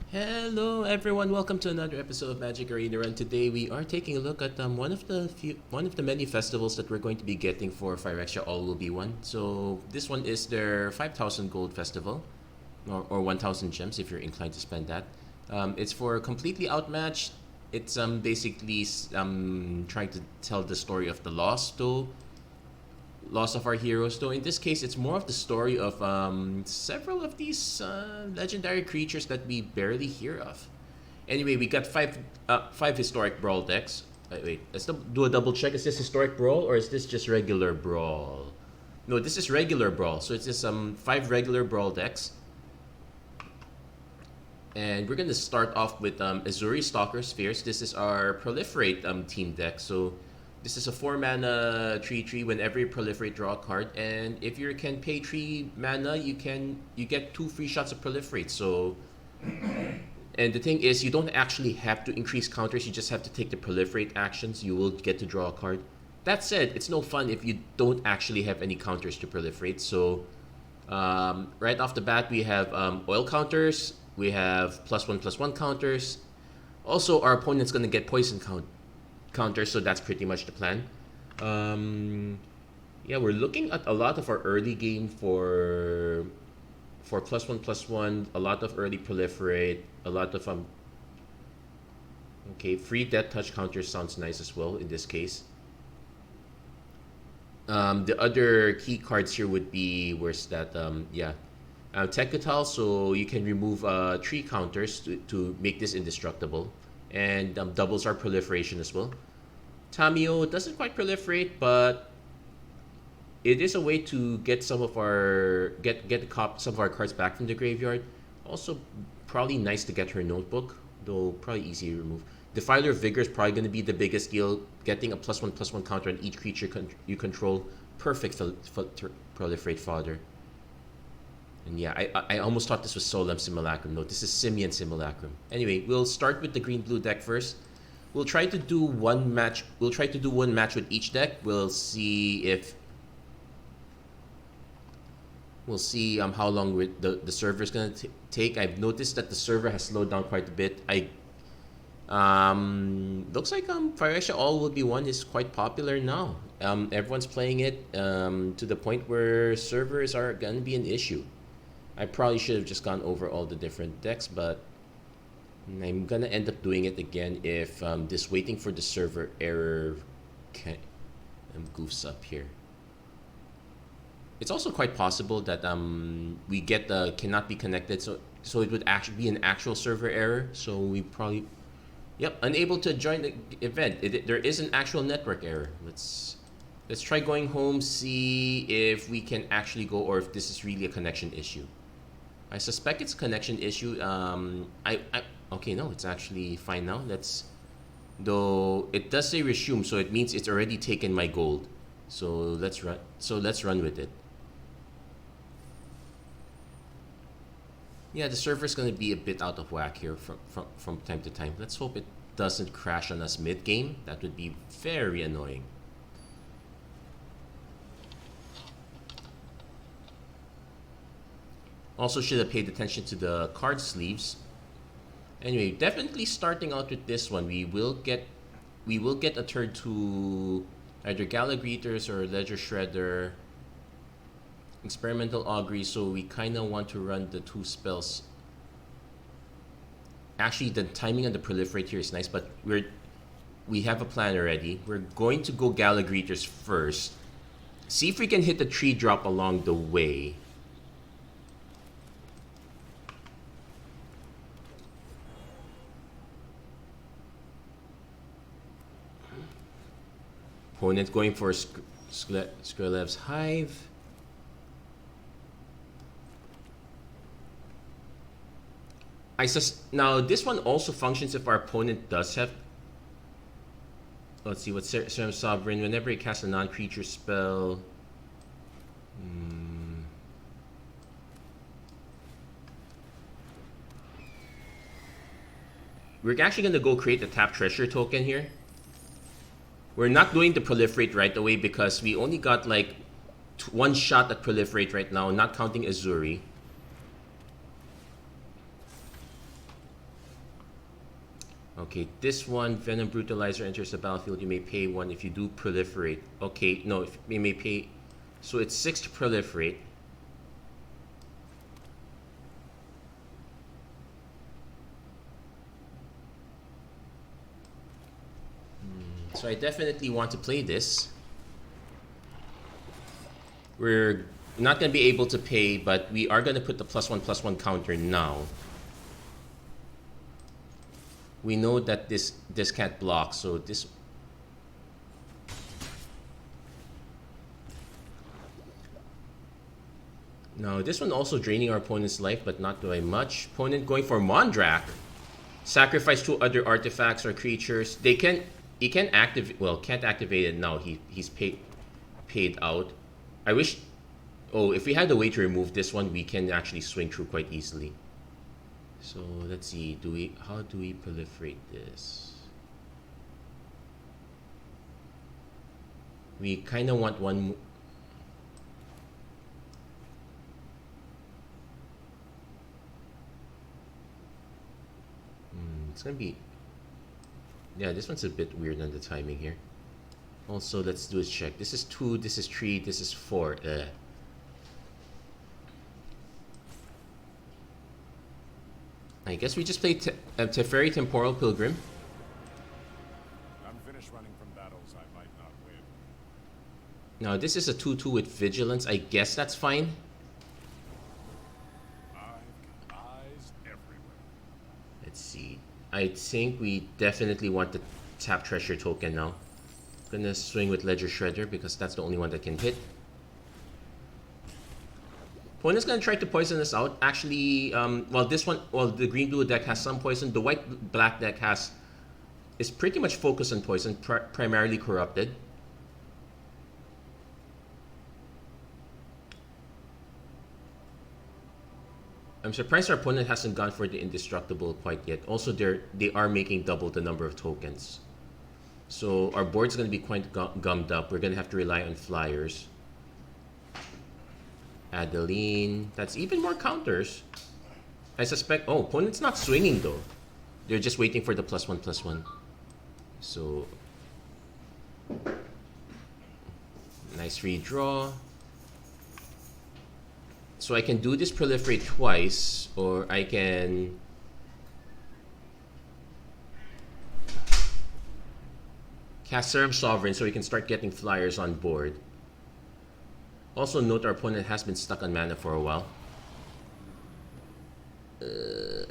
Hello everyone, welcome to another episode of Magic Arena Run. Today we are taking a look at one of the many festivals that we're going to be getting for Phyrexia. All will be one. So this one is their 5,000 gold festival, or 1,000 gems if you're inclined to spend that. It's for Completely Outmatched. It's basically trying to tell the story of the loss of our heroes. Though in this case, it's more of the story of several of these legendary creatures that we barely hear of. Anyway, we got five historic Brawl decks. Wait, let's do a double check. Is this historic Brawl or is this just regular Brawl? No, this is regular Brawl. So it's just five regular Brawl decks. And we're gonna start off with Azuri Stalker Spheres. This is our Proliferate team deck. So this is a 4-mana 3/3. Whenever you proliferate, draw a card, and if you can pay 3 mana, you get 2 free shots of proliferate. So, and the thing is, you don't actually have to increase counters. You just have to take the proliferate actions. You will get to draw a card. That said, it's no fun if you don't actually have any counters to proliferate. So, right off the bat, we have oil counters. We have +1/+1 counters. Also, our opponent's gonna get poison counters, so that's pretty much the plan. Yeah, we're looking at a lot of our early game for +1/+1, a lot of early proliferate, a lot of okay, free death touch counters sounds nice as well in this case. The other key cards here would be, where's that? Tecutal, so you can remove 3 counters to make this indestructible, and doubles our proliferation as well. Tamio doesn't quite proliferate, but it is a way to get some of our some of our cards back from the graveyard. Also, probably nice to get her notebook, though probably easy to remove. Defiler of Vigor is probably going to be the biggest deal. Getting a +1/+1 counter on each creature you control, perfect for proliferate fodder. And yeah, I almost thought this was Solemn Simulacrum. No, this is Simian Simulacrum. Anyway, we'll start with the green-blue deck first. We'll try to do one match. We'll try to do one match with each deck. We'll see how long the server is gonna take. I've noticed that the server has slowed down quite a bit. Looks like Phyrexia All Will Be One is quite popular now. Everyone's playing it to the point where servers are gonna be an issue. I probably should have just gone over all the different decks, but I'm gonna end up doing it again if this waiting for the server error goofs up here. It's also quite possible that we get the cannot be connected, so it would actually be an actual server error. So we probably, yep, unable to join the event. There is an actual network error. Let's try going home, see if we can actually go, or if this is really a connection issue. I suspect it's a connection issue. Okay, no, it's actually fine now. Though it does say resume, so it means it's already taken my gold. So let's run with it. Yeah, the server's gonna be a bit out of whack here from time to time. Let's hope it doesn't crash on us mid-game. That would be very annoying. Also should have paid attention to the card sleeves. Anyway, definitely starting out with this one, we will get a turn to either Gala Greeters or Ledger Shredder, Experimental Augury, so we kind of want to run the 2 spells. Actually, the timing on the proliferate here is nice, but we have a plan already. We're going to go Gala Greeters first. See if we can hit the 3-drop along the way. Opponent going for Skrelev's Hive. Now this one also functions if our opponent does have. Let's see what Serum Sovereign. Whenever he casts a non-creature spell. We're actually gonna go create a tap treasure token here. We're not doing the proliferate right away because we only got like 1 shot at proliferate right now, not counting Azuri. Okay, this one, Venom Brutalizer enters the battlefield. You may pay 1 if you do proliferate. Okay, no, if you may pay... So it's 6 to proliferate. So I definitely want to play this. We're not going to be able to pay, but we are going to put the +1/+1 counter now. We know that this can't block, so this... Now, this one also draining our opponent's life, but not by much. Opponent going for Mondrak. Sacrifice 2 other artifacts or creatures. He can activate... Well, can't activate it now. He's paid out. I wish... Oh, if we had a way to remove this one, we can actually swing through quite easily. So, let's see. How do we proliferate this? We kind of want one... It's gonna be... Yeah, this one's a bit weird on the timing here. Also, let's do a check. This is 2, this is 3, this is 4. I guess we just play Teferi Temporal Pilgrim. I'm finished running from battles I might not win. Now, this is a 2/2 with Vigilance. I guess that's fine. I've got eyes everywhere. Let's see. I think we definitely want the tap treasure token now. Gonna swing with Ledger Shredder because that's the only one that can hit. Opponent's gonna try to poison us out. Actually, the green-blue deck has some poison. The white-black deck is pretty much focused on poison, primarily Corrupted. I'm surprised our opponent hasn't gone for the Indestructible quite yet. Also, they are making double the number of tokens. So our board's going to be quite gummed up. We're going to have to rely on flyers. Adeline. That's even more counters. I suspect... Oh, opponent's not swinging though. They're just waiting for the +1/+1. So... Nice redraw. So I can do this proliferate twice, or I can... cast Serum Sovereign so we can start getting flyers on board. Also note our opponent has been stuck on mana for a while.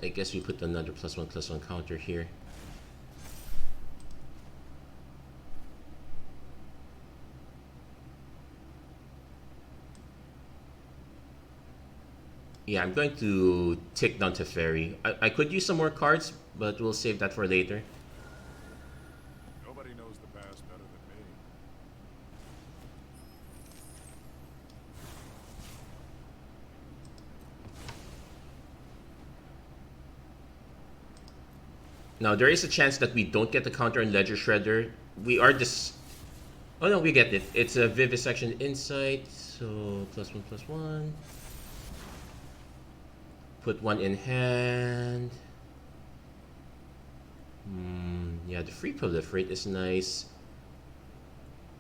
I guess we put another +1/+1 counter here. Yeah, I'm going to tick down Teferi. I could use some more cards, but we'll save that for later. Nobody knows the past better than me. Now, there is a chance that we don't get the counter on Ledger Shredder. We are just... Oh no, we get it. It's a Vivisection Insight, so +1/+1. Put 1 in hand. Yeah, the free proliferate is nice.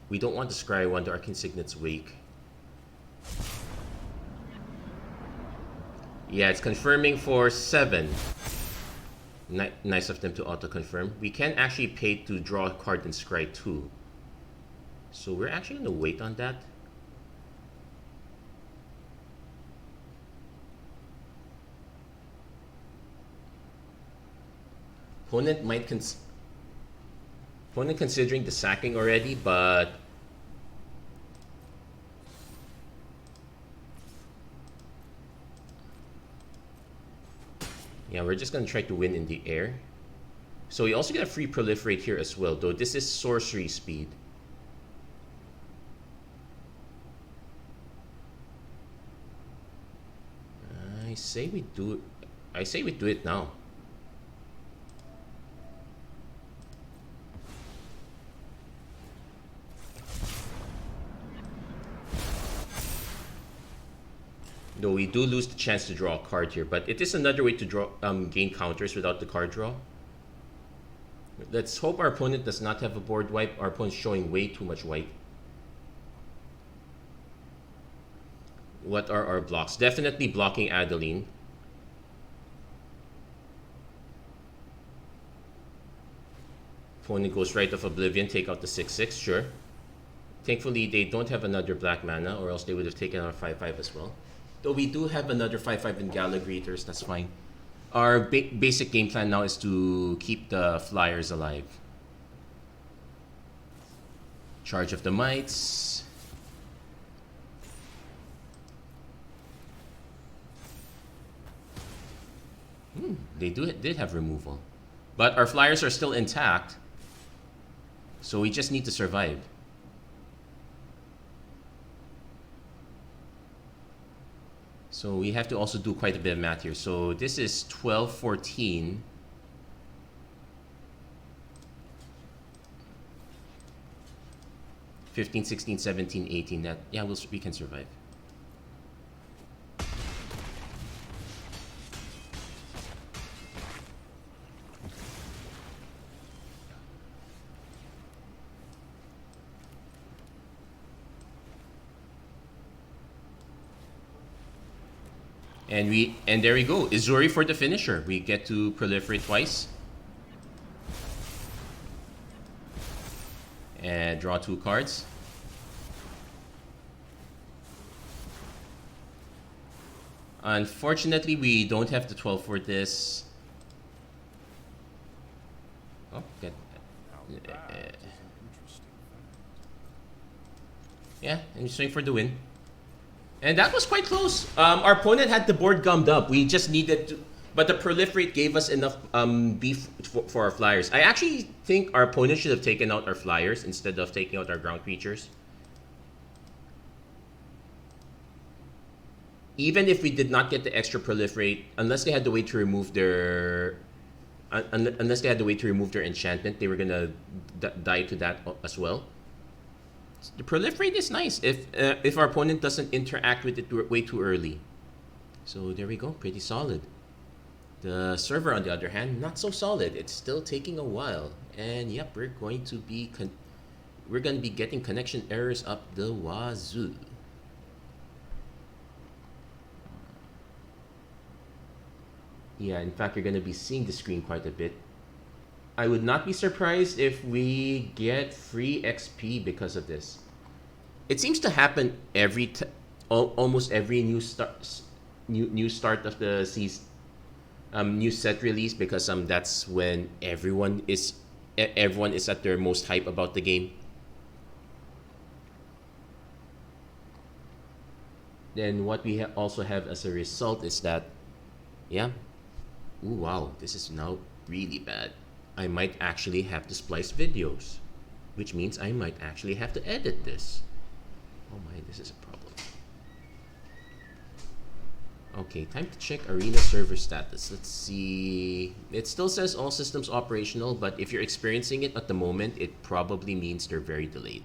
We don't want the Scry one. The Arcane Signet's weak. Yeah, it's confirming for 7. Nice of them to auto-confirm. We can actually pay to draw a card in Scry 2. So we're actually going to wait on that. Opponent might opponent considering the sacking already, but yeah, we're just gonna try to win in the air. So we also get a free proliferate here as well, though this is sorcery speed. I say we do it now. Though we do lose the chance to draw a card here, but it is another way to draw gain counters without the card draw. Let's hope our opponent does not have a board wipe. Our opponent's showing way too much white. What are our blocks? Definitely blocking Adeline. Opponent goes right of Oblivion, take out the 6/6, sure. Thankfully, they don't have another black mana, or else they would have taken our 5/5 as well. Though we do have another 5/5 in Gala Greeters, that's fine. Our basic game plan now is to keep the flyers alive. Charge of the Mites. They did have removal. But our flyers are still intact. So we just need to survive. So we have to also do quite a bit of math here. So this is 12, 14. $15, $16, $17, $18. That, yeah, we can survive. And there we go. Izuri for the finisher. We get to proliferate twice. And draw 2 cards. Unfortunately, we don't have the 12 for this. Oh, get. Yeah, and swing for the win. And that was quite close. Our opponent had the board gummed up. We just needed to... But the proliferate gave us enough beef for our flyers. I actually think our opponent should have taken out our flyers instead of taking out our ground creatures. Even if we did not get the extra proliferate, unless they had the way to remove their... unless they had the way to remove their enchantment, they were gonna die to that as well. The proliferate is nice if our opponent doesn't interact with it way too early. So there we go, pretty solid. The server, on the other hand, not so solid. It's still taking a while, and yep, we're going to be getting connection errors up the wazoo. Yeah, in fact, you're going to be seeing the screen quite a bit. I would not be surprised if we get free XP because of this. It seems to happen almost every new start of the season, new set release, because that's when everyone is at their most hype about the game. Then what we also have as a result is that, yeah, ooh, wow, this is now really bad. I might actually have to splice videos, which means I might actually have to edit this. Oh my, this is a problem. Okay, time to check Arena server status. Let's see. It still says all systems operational, but if you're experiencing it at the moment, it probably means they're very delayed.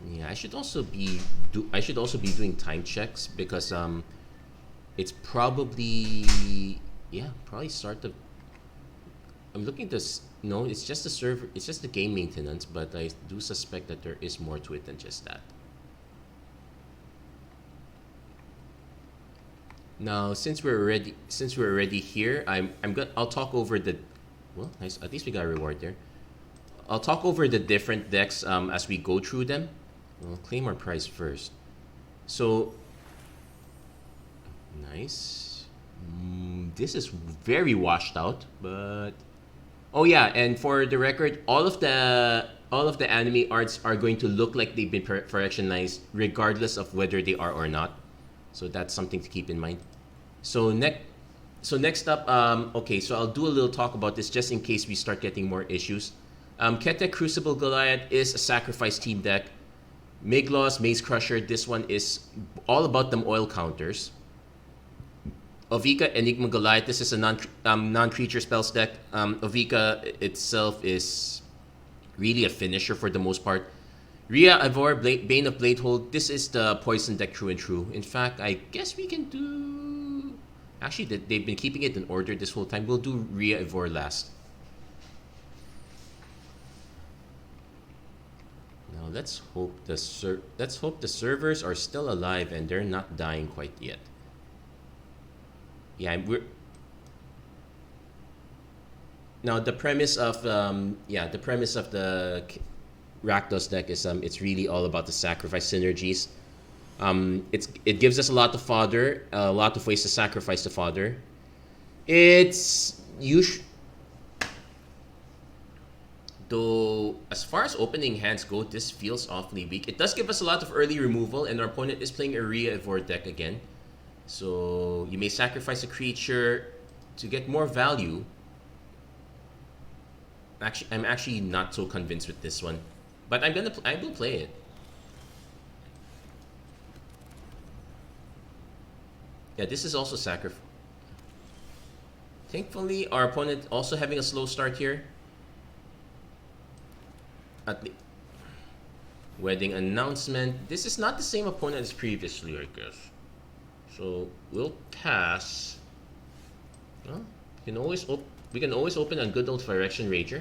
Yeah, I should also be doing time checks because it's probably, yeah, probably start the... I'm looking to... No, it's just the server... It's just the game maintenance, but I do suspect that there is more to it than just that. Now, since we're already here, I'll talk over the... Well, nice. At least we got a reward there. I'll talk over the different decks as we go through them. We'll claim our prize first. So... Nice. This is very washed out, but... Oh yeah, and for the record, all of the anime arts are going to look like they've been fractionalized, regardless of whether they are or not. So that's something to keep in mind. So next up, okay, so I'll do a little talk about this just in case we start getting more issues. Ketek Crucible Goliath is a sacrifice team deck. Miglos, Maze Crusher, this one is all about them oil counters. Ovika Enigma Goliath, this is a non-creature spells deck. Ovika itself is really a finisher for the most part. Ria Ivor, Bane of Bladehold, this is the poison deck true and true. In fact, I guess we can do... Actually, they've been keeping it in order this whole time. We'll do Ria Ivor last. Now let's hope the servers are still alive and they're not dying quite yet. Yeah, we're now the premise of the Rakdos deck is it's really all about the sacrifice synergies. It gives us a lot of fodder, a lot of ways to sacrifice the fodder. It's though, as far as opening hands go, this feels awfully weak. It does give us a lot of early removal, and our opponent is playing a Ria Ivor deck again. So you may sacrifice a creature to get more value. I'm actually not so convinced with this one, but I will play it. Yeah, this is also sacrifice. Thankfully, our opponent also having a slow start here. At the wedding announcement. This is not the same opponent as previously, I guess. So we'll pass. Well, we can always open a good old Phyrexian Rager.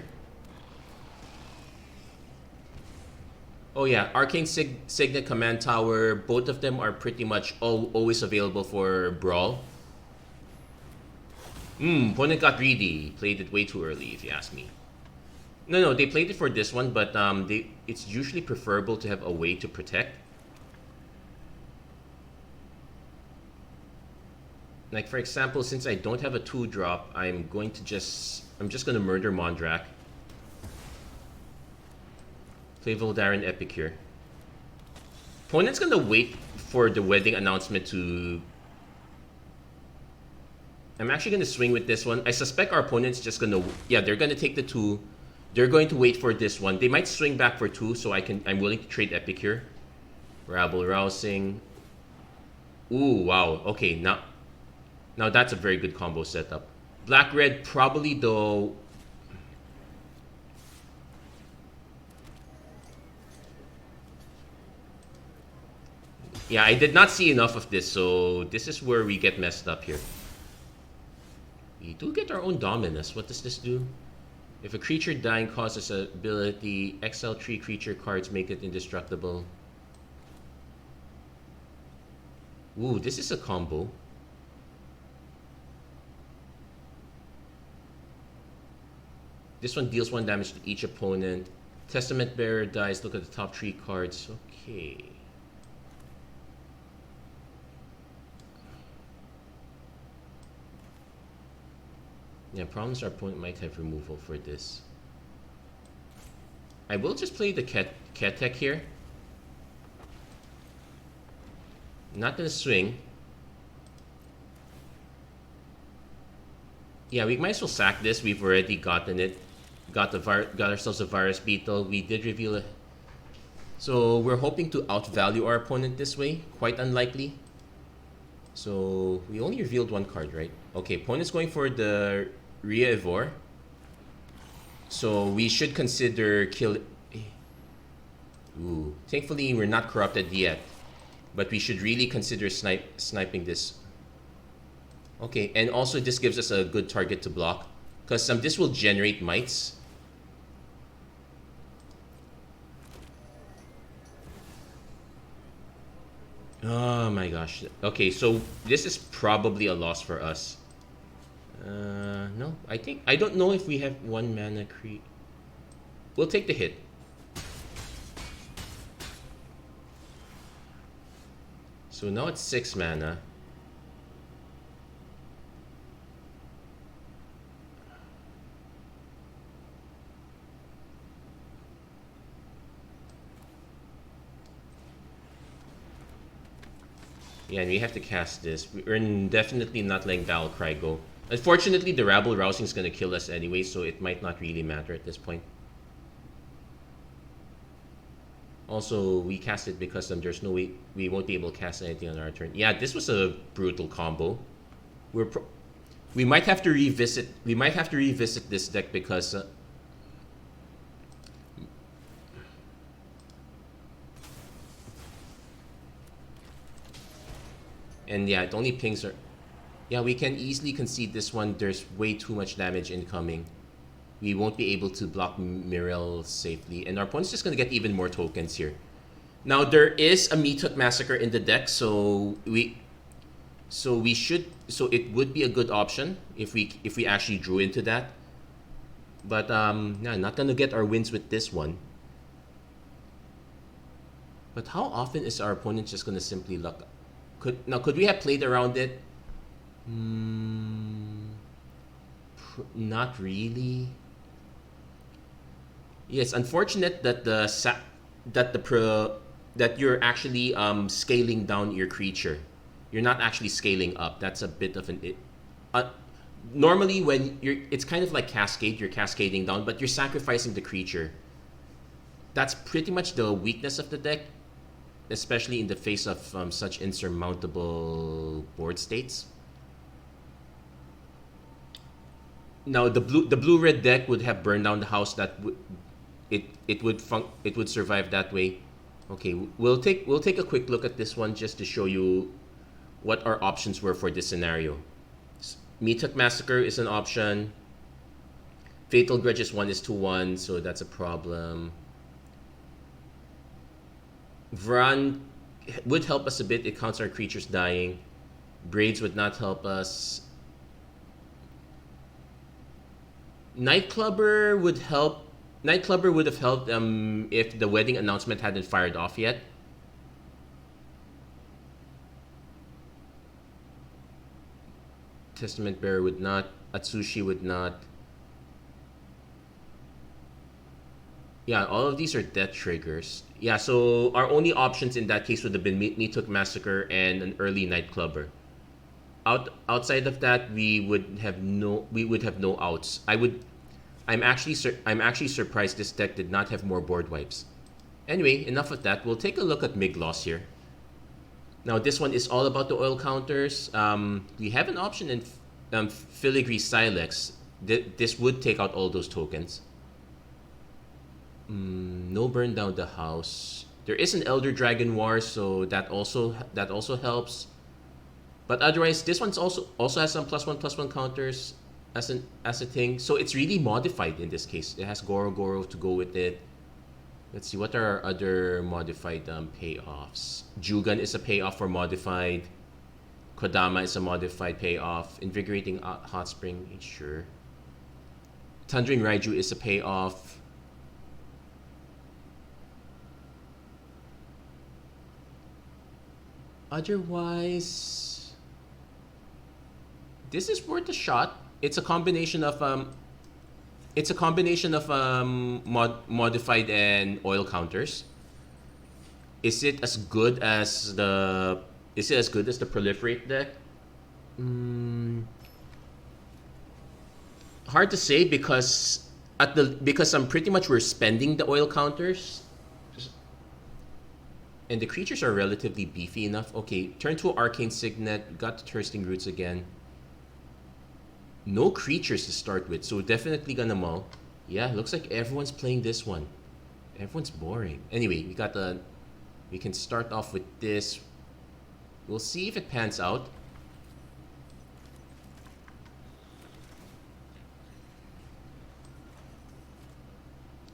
Oh yeah, Arcane Signet Command Tower. Both of them are pretty much always available for Brawl. Opponent got greedy. Played it way too early, if you ask me. No, they played it for this one, but it's usually preferable to have a way to protect. Like for example, since I don't have a 2-drop, I'm just gonna murder Mondrak. Play Voldaren Epicure. Opponent's gonna wait for the wedding announcement to... I'm actually gonna swing with this one. I suspect our opponent's just gonna... Yeah, they're gonna take the 2. They're going to wait for this one. They might swing back for 2, so I'm willing to trade Epicure. Rabble Rousing. Ooh, wow. Okay, now that's a very good combo setup. Black-red probably though... Yeah, I did not see enough of this, so this is where we get messed up here. We do get our own Dominus. What does this do? If a creature dying causes an ability, exile 3 creature cards, make it indestructible. Ooh, this is a combo. This one deals 1 damage to each opponent. Testament Bearer dies, look at the top 3 cards. Okay. Yeah, problems our opponent might have removal for this. I will just play the Ketek here. Not gonna swing. Yeah, we might as well sack this. We've already gotten it. Got ourselves a Virus Beetle. We did reveal it. So we're hoping to outvalue our opponent this way. Quite unlikely. So we only revealed 1 card, right? Okay, opponent's going for the Ria Ivor. So we should consider kill. Ooh, thankfully we're not corrupted yet, but we should really consider sniping this. Okay, and also this gives us a good target to block, because this will generate mites. Oh my gosh. Okay, so this is probably a loss for us. No, I don't know if we have 1 mana creep. We'll take the hit. So now it's 6 mana. Yeah, and we have to cast this. We're definitely not letting Battle Cry go. Unfortunately, the Rabble Rousing is going to kill us anyway, so it might not really matter at this point. Also, we cast it because there's no way we won't be able to cast anything on our turn. Yeah, this was a brutal combo. We might have to revisit. We might have to revisit this deck because. And yeah, it only pings her. Yeah, we can easily concede this one. There's way too much damage incoming. We won't be able to block Mirel safely. And our opponent's just going to get even more tokens here. Now, there is a Meat Massacre in the deck, so it would be a good option if we actually drew into that. But yeah, not going to get our wins with this one. But how often is our opponent just going to simply luck? Could we have played around it? Not really. Yes, unfortunate that that you're actually scaling down your creature. You're not actually scaling up. That's a bit of an normally when it's kind of like Cascade. You're cascading down, but you're sacrificing the creature. That's pretty much the weakness of the deck, especially in the face of such insurmountable board states. Now the blue red deck would have burned down the house. It would survive that way. Okay, we'll take a quick look at this one just to show you what our options were for this scenario. Meat Massacre is an option. Fatal Grudge is 1:1, so that's a problem. Vran would help us a bit. It counts our creatures dying. Braids would not help us. Nightclubber would help. Nightclubber would have helped if the wedding announcement hadn't fired off yet. Testament Bearer would not. Atsushi would not. Yeah, all of these are death triggers. Yeah, so our only options in that case would have been Meat Massacre and an early Nightclubber. Outside of that, we would have no outs. I'm actually surprised this deck did not have more board wipes. Anyway, enough of that. We'll take a look at Migloss here. Now this one is all about the oil counters. We have an option in Filigree Silex. This would take out all those tokens. No burn down the house. There is an Elder Dragon War, so that also helps. But otherwise, this one's also has some +1/+1 counters as a thing. So it's really modified in this case. It has Goro to go with it. Let's see, what are our other modified payoffs? Jugan is a payoff for modified. Kodama is a modified payoff. Invigorating Hot Spring, sure. Thundering Raiju is a payoff. Otherwise, this is worth a shot. It's a combination of modified and oil counters. Is it as good as the proliferate deck? Hard to say because pretty much we're spending the oil counters. And the creatures are relatively beefy enough. Okay, turn to Arcane Signet. Got the Thirsting Roots again. No creatures to start with, so definitely gonna mull. Yeah, looks like everyone's playing this one. Everyone's boring. Anyway, we can start off with this. We'll see if it pans out.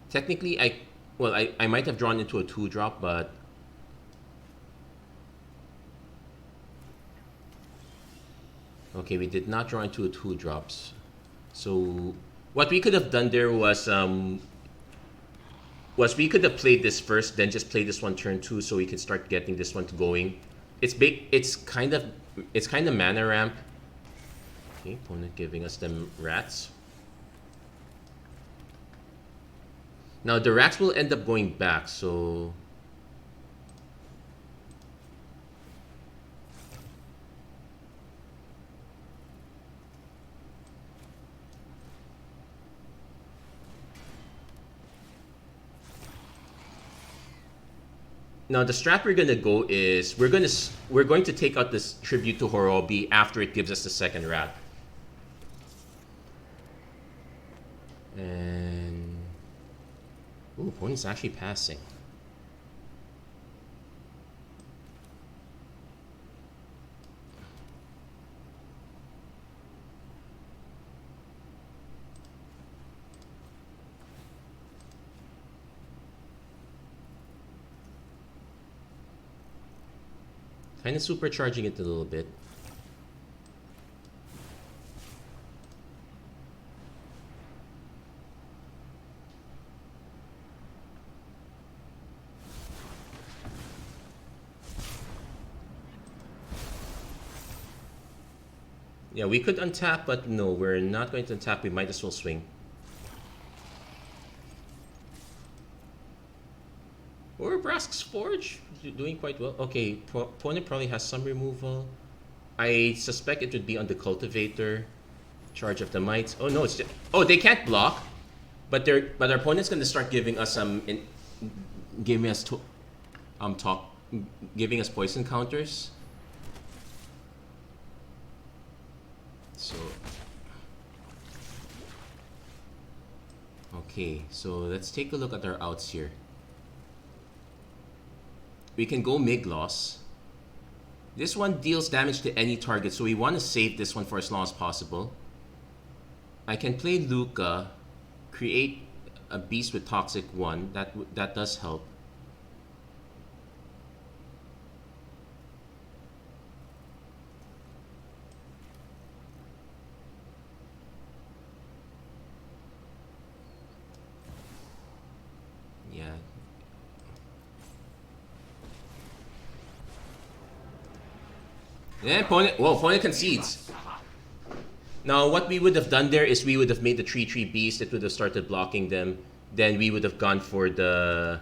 Technically, I might have drawn into a 2-drop, but okay, we did not draw into a 2-drops. So what we could have done there was we could have played this first, then just play this one turn 2, so we can start getting this one going. It's big. It's kind of mana ramp. Okay, opponent giving us them rats. Now the rats will end up going back, so now the strat we're gonna go is we're going to take out this tribute to Horobi after it gives us the second rat. And ooh, opponent's actually passing. Kind of supercharging it a little bit. Yeah, we could untap, but no, we're not going to untap. We might as well swing. Or Brask's Forge, doing quite well. Okay, opponent probably has some removal. I suspect it would be on the Cultivator. Charge of the Mites. Oh no, it's just, oh, they can't block, but our opponent's gonna start giving us giving us giving us poison counters. So okay, so let's take a look at our outs here. We can go Migloss. This one deals damage to any target, so we want to save this one for as long as possible. I can play Luca, create a beast with Toxic 1. That does help. Yeah. Yeah, opponent concedes. Now, what we would have done there is we would have made the 3/3 beast. It would have started blocking them. Then we would have gone for the.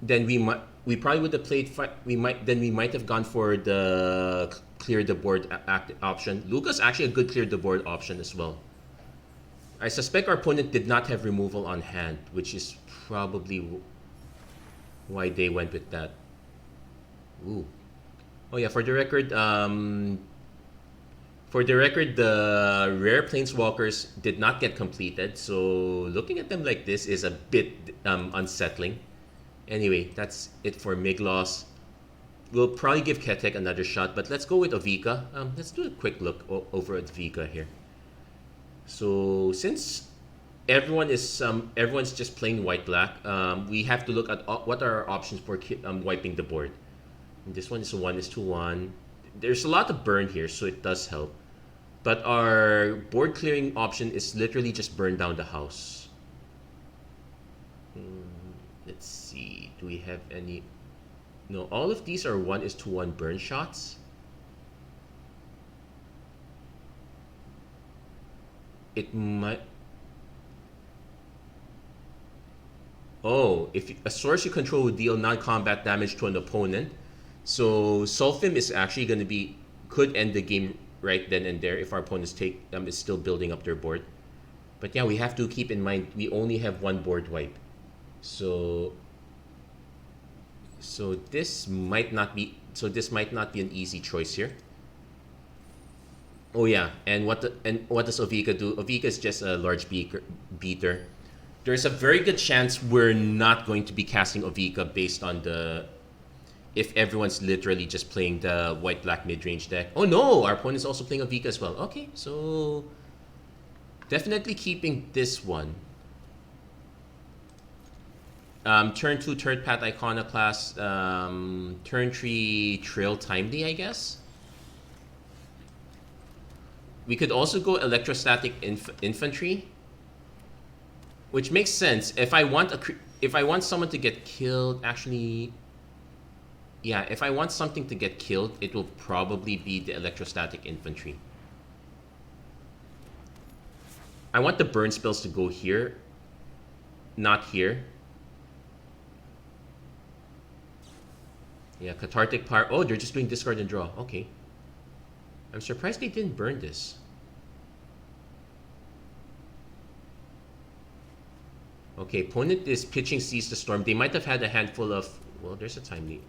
Then we probably would have played. We might have gone for the clear the board option. Luca's actually a good clear the board option as well. I suspect our opponent did not have removal on hand, which is probably why they went with that. Ooh. Oh yeah, for the record, the rare planeswalkers did not get completed, so looking at them like this is a bit unsettling. Anyway, that's it for Migloss. We'll probably give Ketek another shot, but let's go with Ovika. Let's do a quick look over at Ovika here. So since everyone's just playing white-black, we have to look at what are our options for wiping the board. And this one is a 1:1. There's a lot of burn here, so it does help. But our board clearing option is literally just burn down the house. Let's see. Do we have any? No, all of these are 1:1 burn shots. It might. Oh, if a source you control would deal non-combat damage to an opponent. So Sulfim is actually going to could end the game right then and there if our opponents is still building up their board. But yeah, we have to keep in mind we only have one board wipe. So this might not be an easy choice here. Oh yeah, and what does Ovika do? Ovika is just a large beater. There's a very good chance we're not going to be casting Ovika based on if everyone's literally just playing the white-black mid-range deck. Oh no, our opponent's also playing Ovika as well. Okay, so definitely keeping this one. Turn 2 Third Path Iconoclast. Turn 3 Trail Timely, I guess. We could also go Electrostatic Infantry, which makes sense. If I want someone to get killed, actually. Yeah, if I want something to get killed, it will probably be the Electrostatic Infantry. I want the burn spells to go here, not here. Yeah, Cathartic Power. Oh, they're just doing discard and draw. Okay. I'm surprised they didn't burn this. Okay, opponent is pitching Seize the Storm. They might have had a handful of. Well, there's a timely.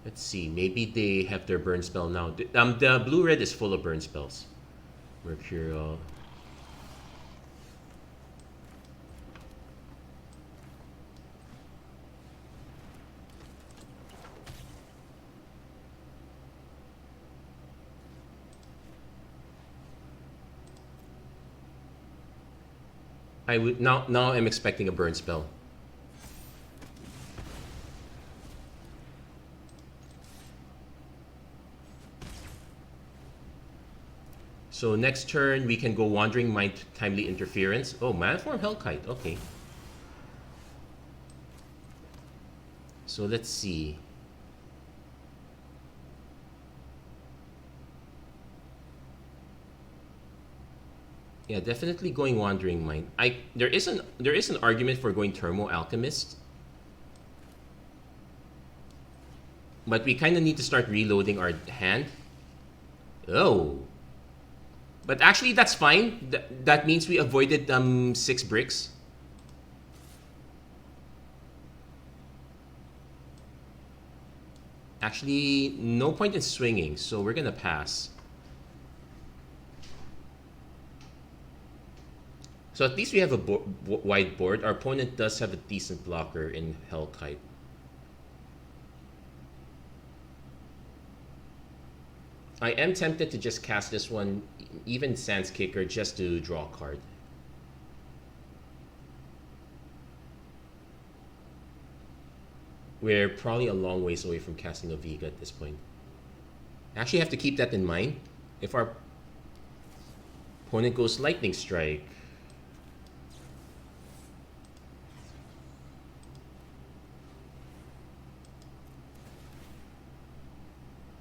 Let's see. Maybe they have their burn spell now. The blue-red is full of burn spells. Mercurial. I would now I'm expecting a burn spell. So next turn, we can go Wandering Mind, Timely Interference. Oh, Maniform Hellkite. Okay. So let's see. Yeah, definitely going Wandering Mind. There is an argument for going Thermo Alchemist, but we kind of need to start reloading our hand. Oh, but actually that's fine. That means we avoided 6 bricks. Actually, no point in swinging, so we're gonna pass. So at least we have a wide board. Our opponent does have a decent blocker in Hellkite. I am tempted to just cast this one, even Sands Kicker, just to draw a card. We're probably a long ways away from casting a Vega at this point. I actually have to keep that in mind. If our opponent goes Lightning Strike,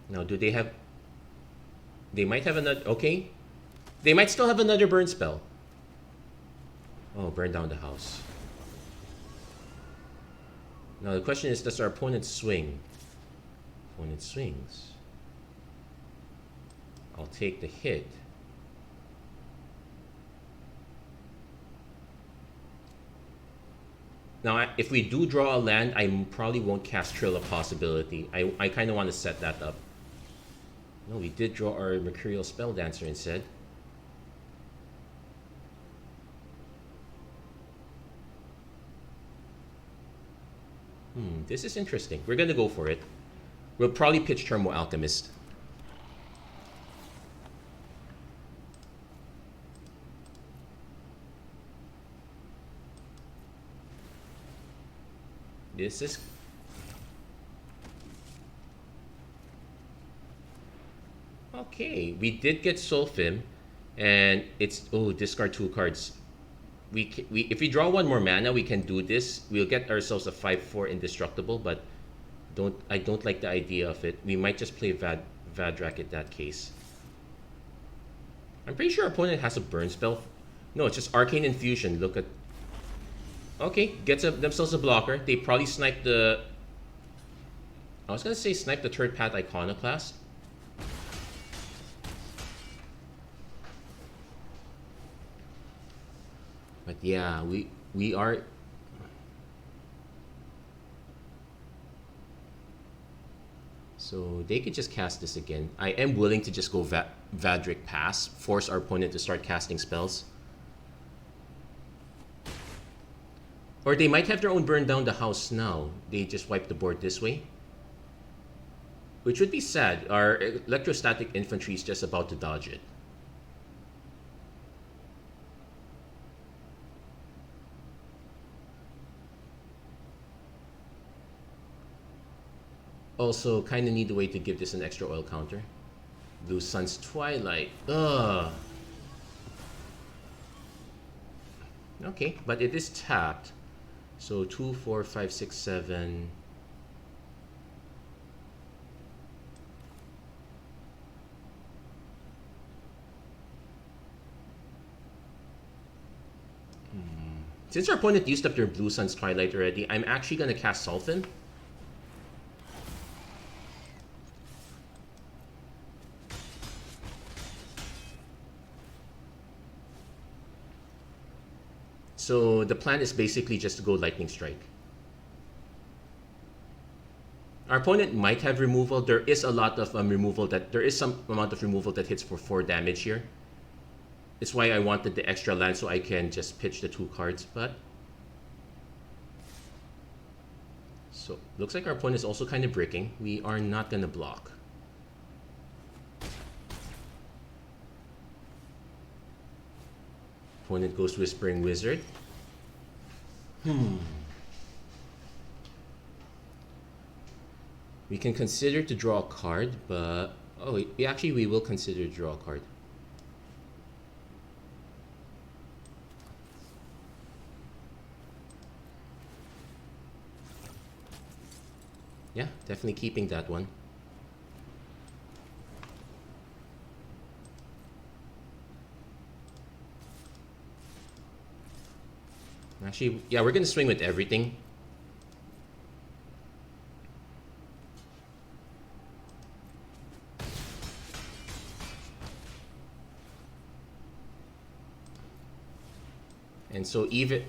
now do they have... They might have another... Okay. They might still have another burn spell. Oh, burn down the house. Now the question is, does our opponent swing? Opponent swings. I'll take the hit. Now, if we do draw a land, I probably won't cast Trill of Possibility. I kind of want to set that up. No, we did draw our Mercurial Spell Dancer instead. This is interesting. We're gonna go for it. We'll probably pitch Thermo Alchemist. This is... Okay, we did get Sulfim, and it's... Oh, discard 2 cards. If we draw 1 more mana, we can do this. We'll get ourselves a 5/4 indestructible, but I don't like the idea of it. We might just play Vadrak in that case. I'm pretty sure our opponent has a burn spell. No, it's just Arcane Infusion. Look at... Okay, gets themselves a blocker. They probably sniped the... I was gonna say snipe the Third Path Iconoclast. But yeah, we are... So they could just cast this again. I am willing to just go Vadrik Pass, force our opponent to start casting spells. Or they might have their own burn down the house now. They just wipe the board this way. Which would be sad. Our electrostatic infantry is just about to dodge it. Also, kind of need a way to give this an extra oil counter. Blue Sun's Twilight. Ugh. Okay, but it is tapped. So 2, 4, 5, 6, 7. Since our opponent used up their Blue Sun's Twilight already, I'm actually going to cast Sulfin. So the plan is basically just to go Lightning Strike. Our opponent might have removal. There is a lot of removal there is some amount of removal that hits for 4 damage here. It's why I wanted the extra land so I can just pitch the 2 cards, but... So, looks like our opponent is also kind of bricking. We are not going to block. Opponent goes Whispering Wizard. We can consider to draw a card, but... Oh, we will consider to draw a card. Yeah, definitely keeping that one. Actually, yeah, we're gonna swing with everything. And so even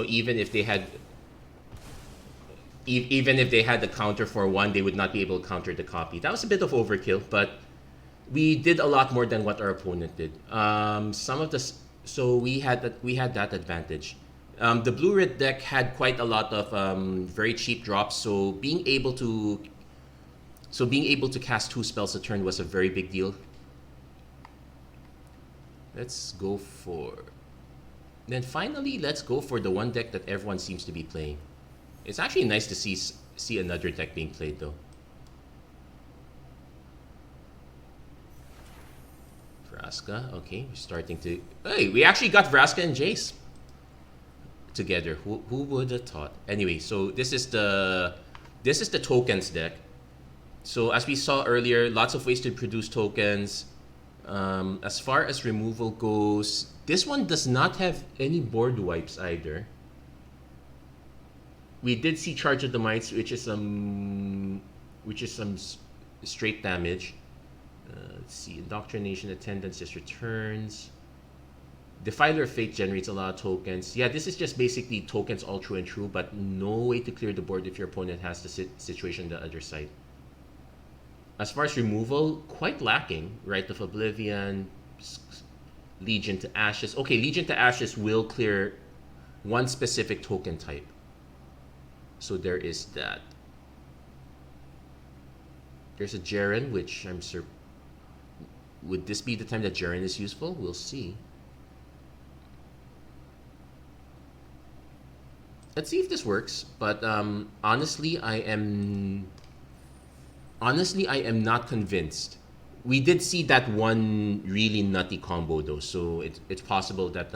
even if they had even if they had the counter for one, they would not be able to counter the copy. That was a bit of overkill, but we did a lot more than what our opponent did. Some of the so we had that advantage. The blue red deck had quite a lot of very cheap drops, so being able to cast 2 spells a turn was a very big deal. Let's go for then finally let's go for the one deck that everyone seems to be playing. It's actually nice to see another deck being played though. Vraska, okay, we're starting to. Hey, we actually got Vraska and Jace together. Who would have thought? Anyway, so this is the tokens deck. So as we saw earlier, lots of ways to produce tokens. As far as removal goes, this one does not have any board wipes either. We did see Charge of the Mites, which is some straight damage. Let's see, Indoctrination, Attendance just returns. Defiler of Fate generates a lot of tokens. Yeah, this is just basically tokens all true and true, but no way to clear the board if your opponent has the situation on the other side. As far as removal, quite lacking. Rite of Oblivion, Legion to Ashes. Okay, Legion to Ashes will clear one specific token type. So there is that. There's a Jaren, which I'm sure. Would this be the time that Jaren is useful? We'll see. Let's see if this works. But honestly, I am not convinced. We did see that one really nutty combo though, so it's possible that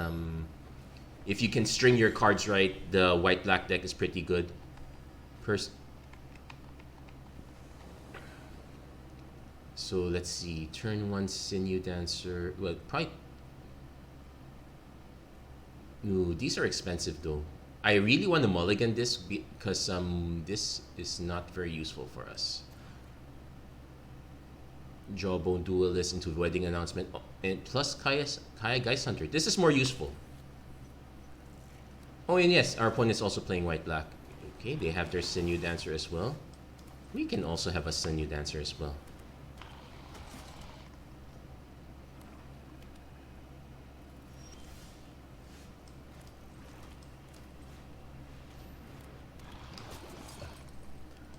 if you can string your cards right, the white-black deck is pretty good. So let's see, turn 1 Sinew Dancer. Well, probably. Ooh, these are expensive though. I really want to mulligan this because this is not very useful for us. Jawbone Duelist into Wedding Announcement, and plus Kaya Geist Hunter. This is more useful. Oh, and yes, our opponent's also playing white-black. Okay, they have their Sinew Dancer as well. We can also have a Sinew Dancer as well.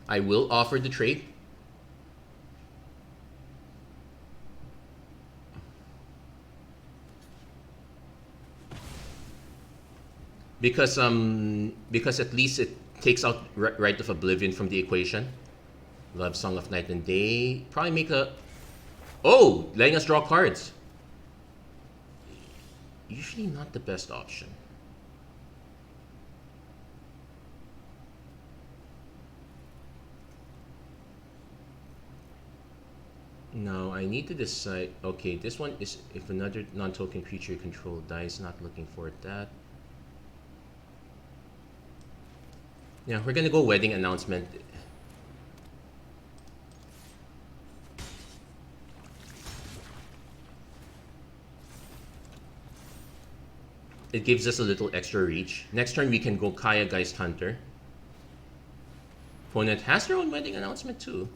I will offer the trade. Because at least it takes out Rite of Oblivion from the equation. Love Song of Night and Day. Probably make a. Oh, letting us draw cards. Usually not the best option. No, I need to decide. Okay, this one is if another non-token creature you control dies, not looking for that. Yeah, we're gonna go Wedding Announcement. It gives us a little extra reach. Next turn we can go Kaya Geist Hunter. Opponent has their own Wedding Announcement too.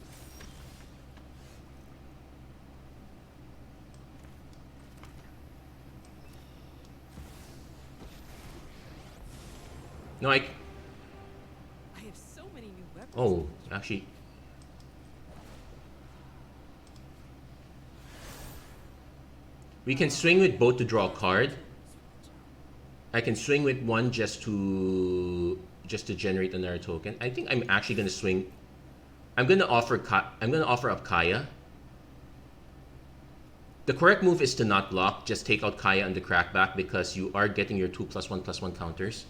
No, I have so many new weapons. Oh, actually. We can swing with both to draw a card. I can swing with one just to generate another token. I think I'm actually gonna swing. I'm gonna offer up Kaya. The correct move is to not block. Just take out Kaya on the crackback because you are getting your 2+1/+1 counters.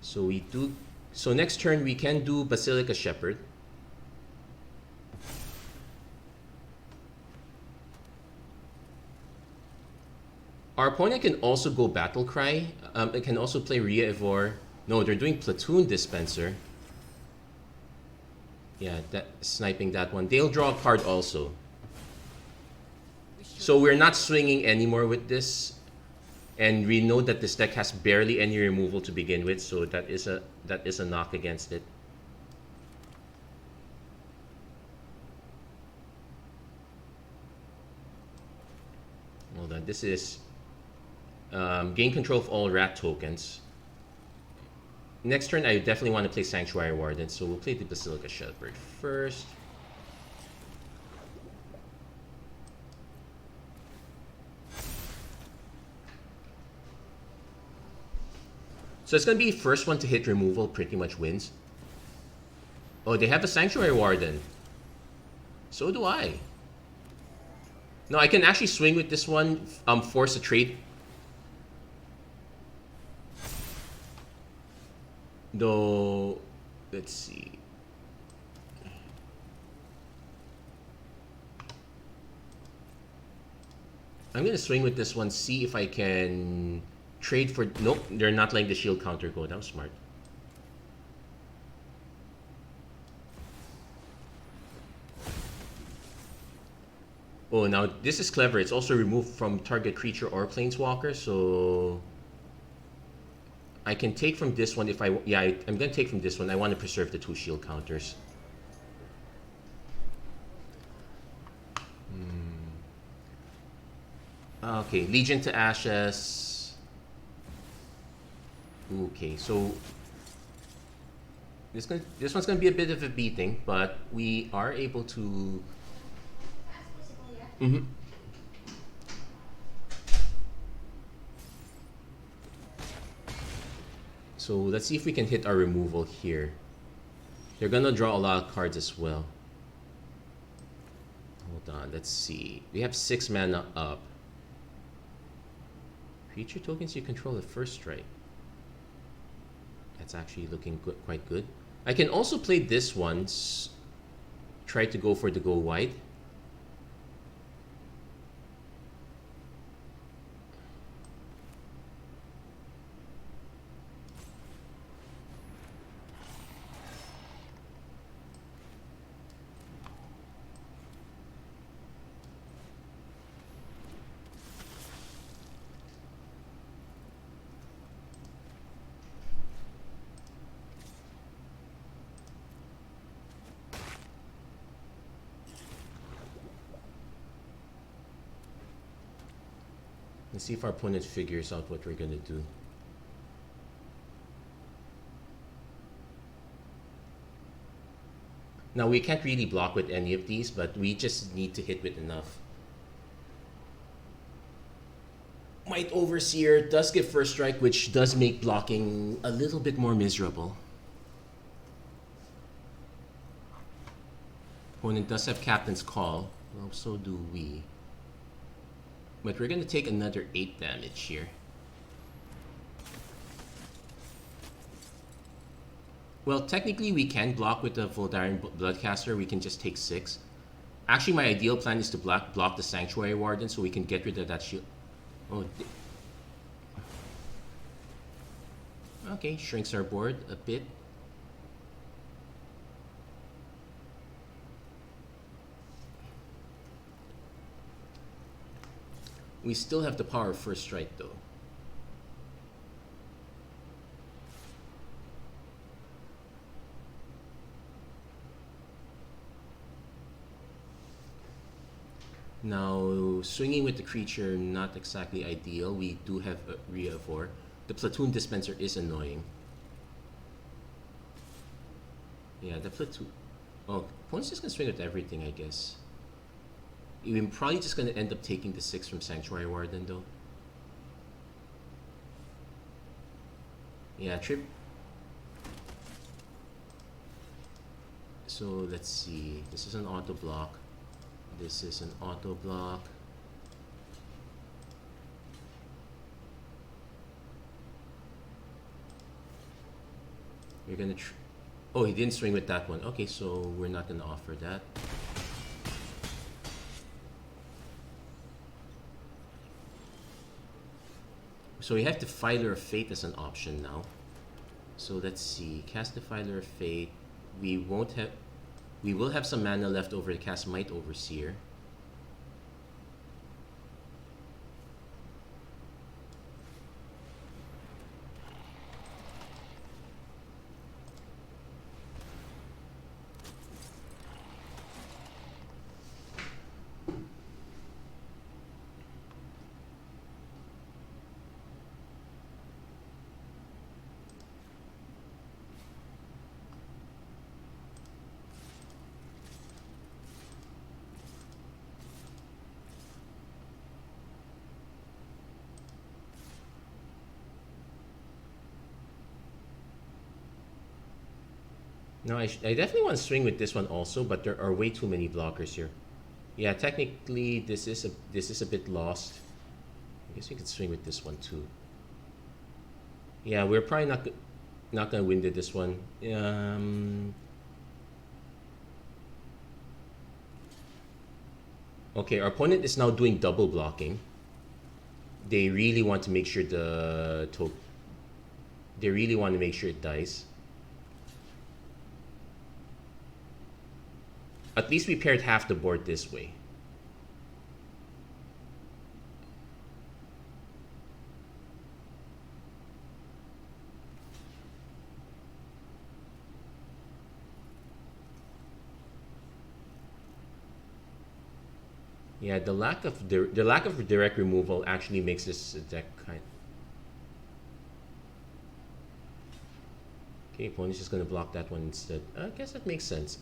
So we do. So next turn we can do Basilica Shepherd. Our opponent can also go Battle Cry. It can also play Ria Ivor. No, they're doing Platoon Dispenser. Yeah, that sniping that one. They'll draw a card also. So we're not swinging anymore with this. And we know that this deck has barely any removal to begin with, so that is a knock against it. Hold on, this is gain control of all rat tokens. Next turn, I definitely want to play Sanctuary Warden, so we'll play the Basilica Shepherd first. So it's going to be first one to hit removal pretty much wins. Oh, they have a Sanctuary Warden. So do I. No, I can actually swing with this one, force a trade. Though, let's see. I'm going to swing with this one, see if I can trade for... Nope, they're not letting the shield counter go. That was smart. Oh, now this is clever. It's also removed from target creature or planeswalker, so... I can take from this one if I... Yeah, I'm going to take from this one. I want to preserve the 2 shield counters. Okay, Legion to Ashes. Okay, so... This one's going to be a bit of a beating, but we are able to... Mm-hmm. So let's see if we can hit our removal here. They're gonna draw a lot of cards as well. Hold on, let's see. We have 6 mana up. Creature tokens you control at first strike. That's actually looking good, quite good. I can also play this one. Try to go for the go wide. Let's see if our opponent figures out what we're gonna do. Now we can't really block with any of these, but we just need to hit with enough. Might Overseer does give first strike, which does make blocking a little bit more miserable. Opponent does have Captain's Call. Well, so do we. But we're going to take another 8 damage here. Well, technically we can block with the Voldaren Bloodcaster. We can just take 6. Actually, my ideal plan is to block the Sanctuary Warden so we can get rid of that shield. Oh, okay, shrinks our board a bit. We still have the power of first strike though. Now, swinging with the creature, not exactly ideal. We do have Ria Ivor. The Platoon Dispenser is annoying. Yeah, the Platoon... Oh, opponent's just gonna swing with everything, I guess. We're probably just gonna end up taking the 6 from Sanctuary Warden, though. Yeah, So let's see. This is an auto block. This is an auto block. We're gonna. Oh, he didn't swing with that one. Okay, so we're not gonna offer that. So we have Defiler of Fate as an option now. So let's see. Cast Defiler of Fate. We won't have. We will have some mana left over to cast Might Overseer. No, I definitely want to swing with this one also, but there are way too many blockers here. Yeah, technically this is a bit lost. I guess we could swing with this one too. Yeah, we're probably not gonna win this one. Okay, our opponent is now doing double blocking. They really want to make sure they really want to make sure it dies. At least we paired half the board this way. Yeah, the lack of direct removal actually makes this deck kind. Okay, opponent's just gonna block that one instead. I guess that makes sense.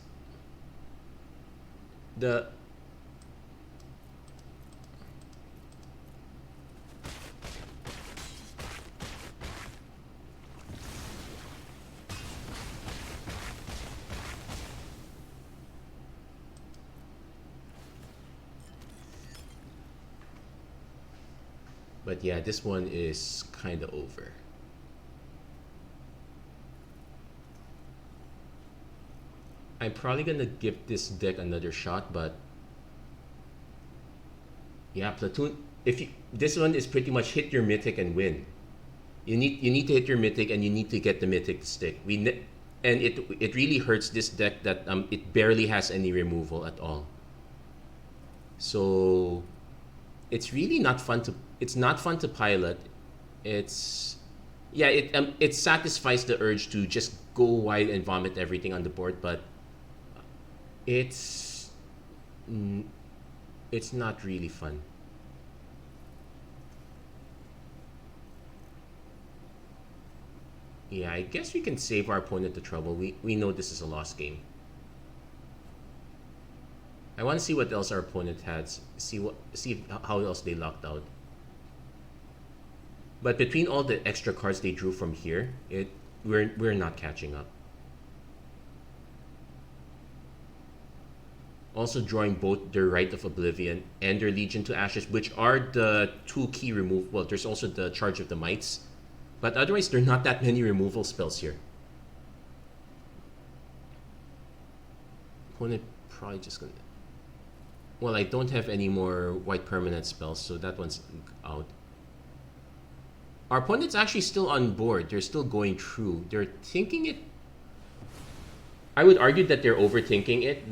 But yeah, this one is kind of over. I'm probably gonna give this deck another shot, but yeah, Platoon. This one is pretty much hit your mythic and win. You need to hit your mythic and you need to get the mythic to stick. And it really hurts this deck that it barely has any removal at all. So it's really not fun to pilot. It satisfies the urge to just go wide and vomit everything on the board, but it's not really fun. Yeah, I guess we can save our opponent the trouble. We know this is a lost game. I want to see what else our opponent has. See how else they locked out. But between all the extra cards they drew from here, we're not catching up. Also drawing both their Rite of Oblivion and their Legion to Ashes, which are the two key remove. Well, there's also the Charge of the Mites, but otherwise there are not that many removal spells here. Opponent probably just gonna. Well, I don't have any more white permanent spells, so that one's out. Our opponent's actually still on board. They're still going through. They're thinking it. I would argue that they're overthinking it.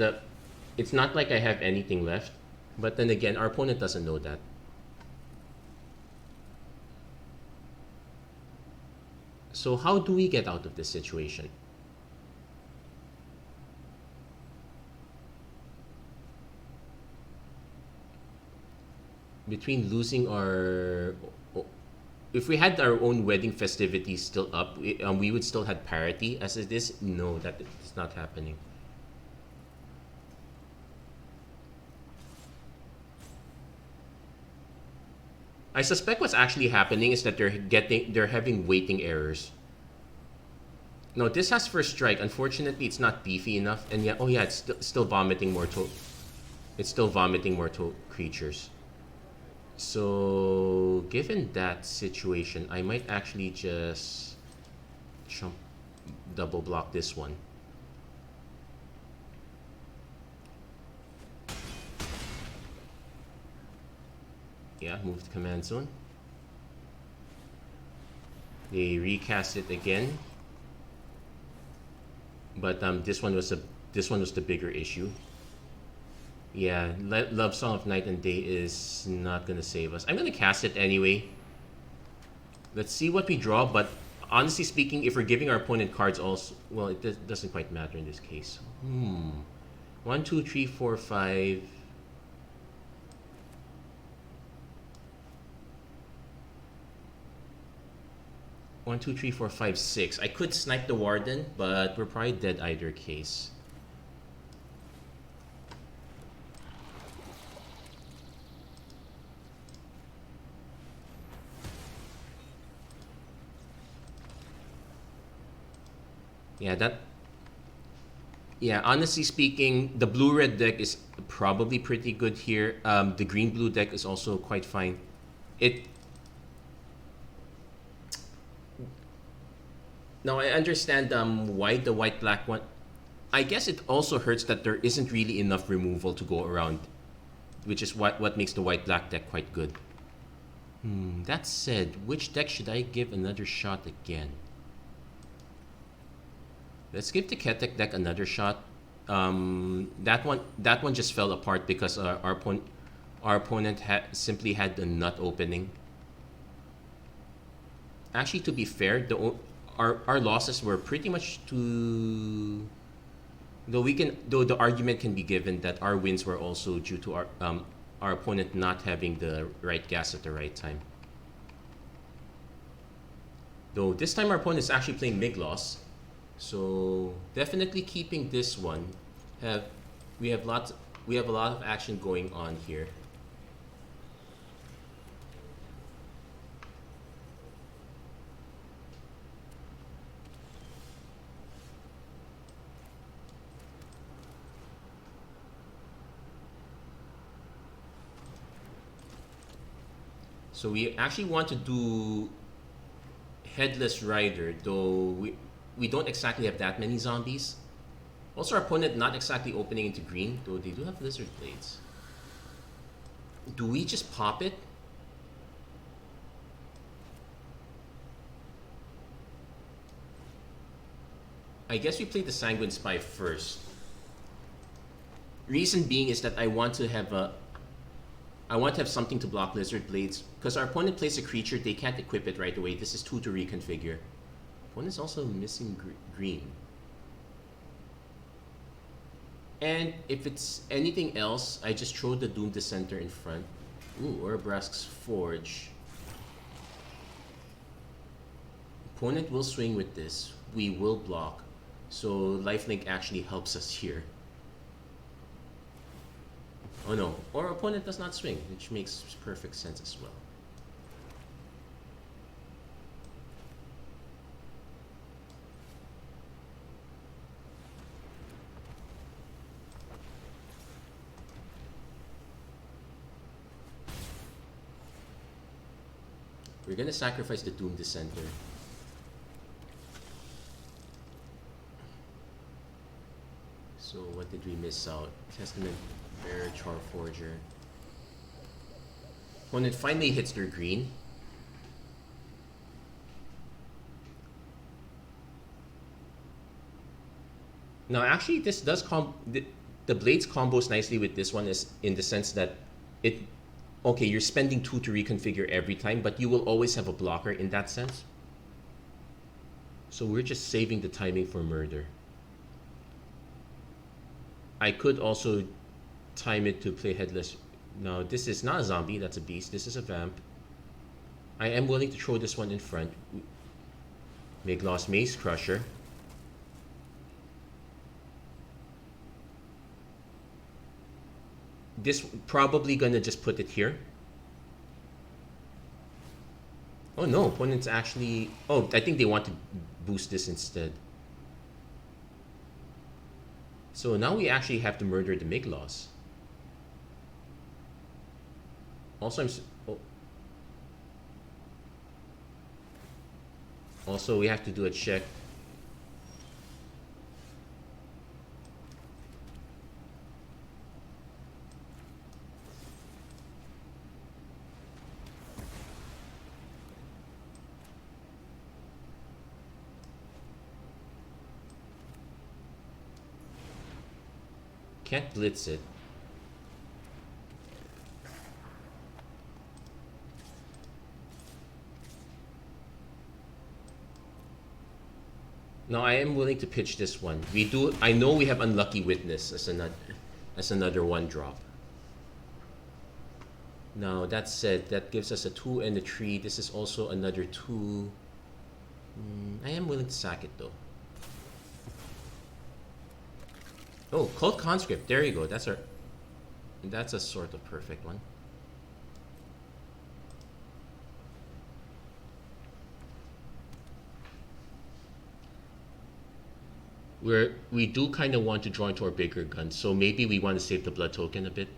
It's not like I have anything left. But then again, our opponent doesn't know that. So how do we get out of this situation? Between losing our... If we had our own wedding festivities still up, we would still have parity. As it is, no, that is not happening. I suspect what's actually happening is that they're having weighting errors. No, this has first strike. Unfortunately, it's not beefy enough. And yeah, oh yeah, it's still vomiting more to. It's still vomiting more to creatures. So, given that situation, I might actually just jump, double block this one. Yeah, move to command zone. They recast it again, but this one was the bigger issue. Yeah, Love Song of Night and Day is not gonna save us. I'm gonna cast it anyway. Let's see what we draw, but honestly speaking, if we're giving our opponent cards also, well, it doesn't quite matter in this case. 1, 2, 3, 4, 5. One, two, three, four, five, 6. I could snipe the Warden, but we're probably dead either case. Yeah, honestly speaking, the blue-red deck is probably pretty good here. The green-blue deck is also quite fine. Now, I understand why the white-black one. I guess it also hurts that there isn't really enough removal to go around, which is what makes the white-black deck quite good. That said, which deck should I give another shot again? Let's give the Ketek deck another shot. That one just fell apart because our opponent simply had the nut opening. Actually, to be fair, our losses were pretty much to. Though the argument can be given that our wins were also due to our opponent not having the right gas at the right time. Though this time our opponent is actually playing Migloss. So definitely keeping this one. We have a lot of action going on here. So we actually want to do Headless Rider, though we don't exactly have that many zombies. Also, our opponent not exactly opening into green, though they do have Lizard Blades. Do we just pop it? I guess we play the Sanguine Spy first. Reason being is that I want to have something to block Lizard Blades, because our opponent plays a creature, they can't equip it right away. This is 2 to reconfigure. Opponent's also missing green. And if it's anything else, I just throw the Doom Dissenter in front. Ooh, Orbrask's Forge. Opponent will swing with this. We will block. So Lifelink actually helps us here. Oh no, our opponent does not swing, which makes perfect sense as well. We're gonna sacrifice the Doom Dissenter. So what did we miss out? Testament Bear, Charforger. Opponent finally hits their green. Now actually this does the Blades combos nicely with this one, is in the sense that okay, you're spending 2 to reconfigure every time, but you will always have a blocker in that sense. So we're just saving the timing for murder. I could also time it to play Headless. Now this is not a zombie, that's a beast. This is a vamp. I am willing to throw this one in front. Migloss Maze Crusher. This probably gonna just put it here. Oh no, opponent's actually... Oh, I think they want to boost this instead. So now we actually have to murder the Miglos. Also, also we have to do a check. Can't blitz it. Now I am willing to pitch this one. We do. I know we have Unlucky Witness as another one drop. Now that said, that gives us a 2 and a 3. This is also another 2. I am willing to sack it though. Oh, Cult Conscript. There you go. That's a sort of perfect one. We do kind of want to draw into our bigger guns, so maybe we want to save the blood token a bit.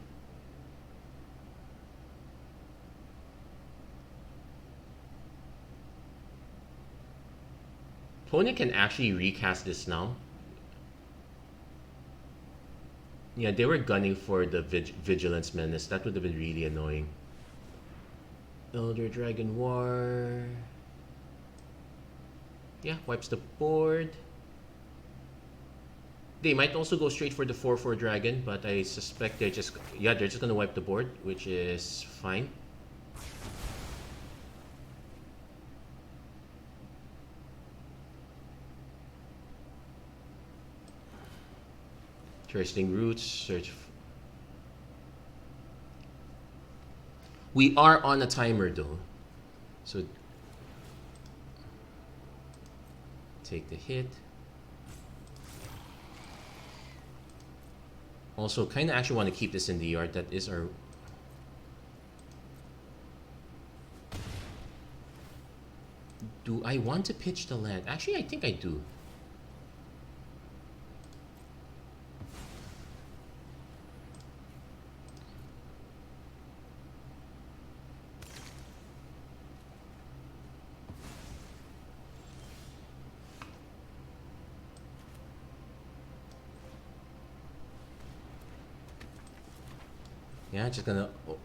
Opponent can actually recast this now. Yeah, they were gunning for the Vigilance Menace. That would have been really annoying. Elder Dragon War. Yeah, wipes the board. They might also go straight for the 4/4 dragon, but I suspect they're just gonna wipe the board, which is fine. Interesting roots, search. We are on a timer though, so take the hit. Also, kind of actually want to keep this in the yard. That is our... Do I want to pitch the land? Actually, I think I do. Yeah, just gonna... Oh.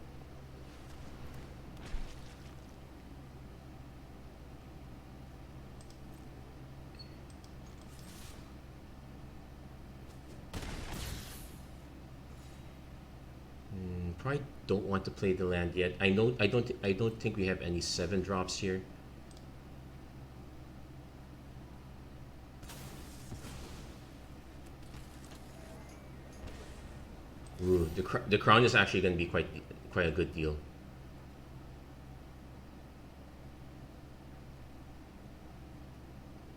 Probably don't want to play the land yet. I know I don't think we have any 7 drops here. Ooh, the crown is actually going to be quite a good deal.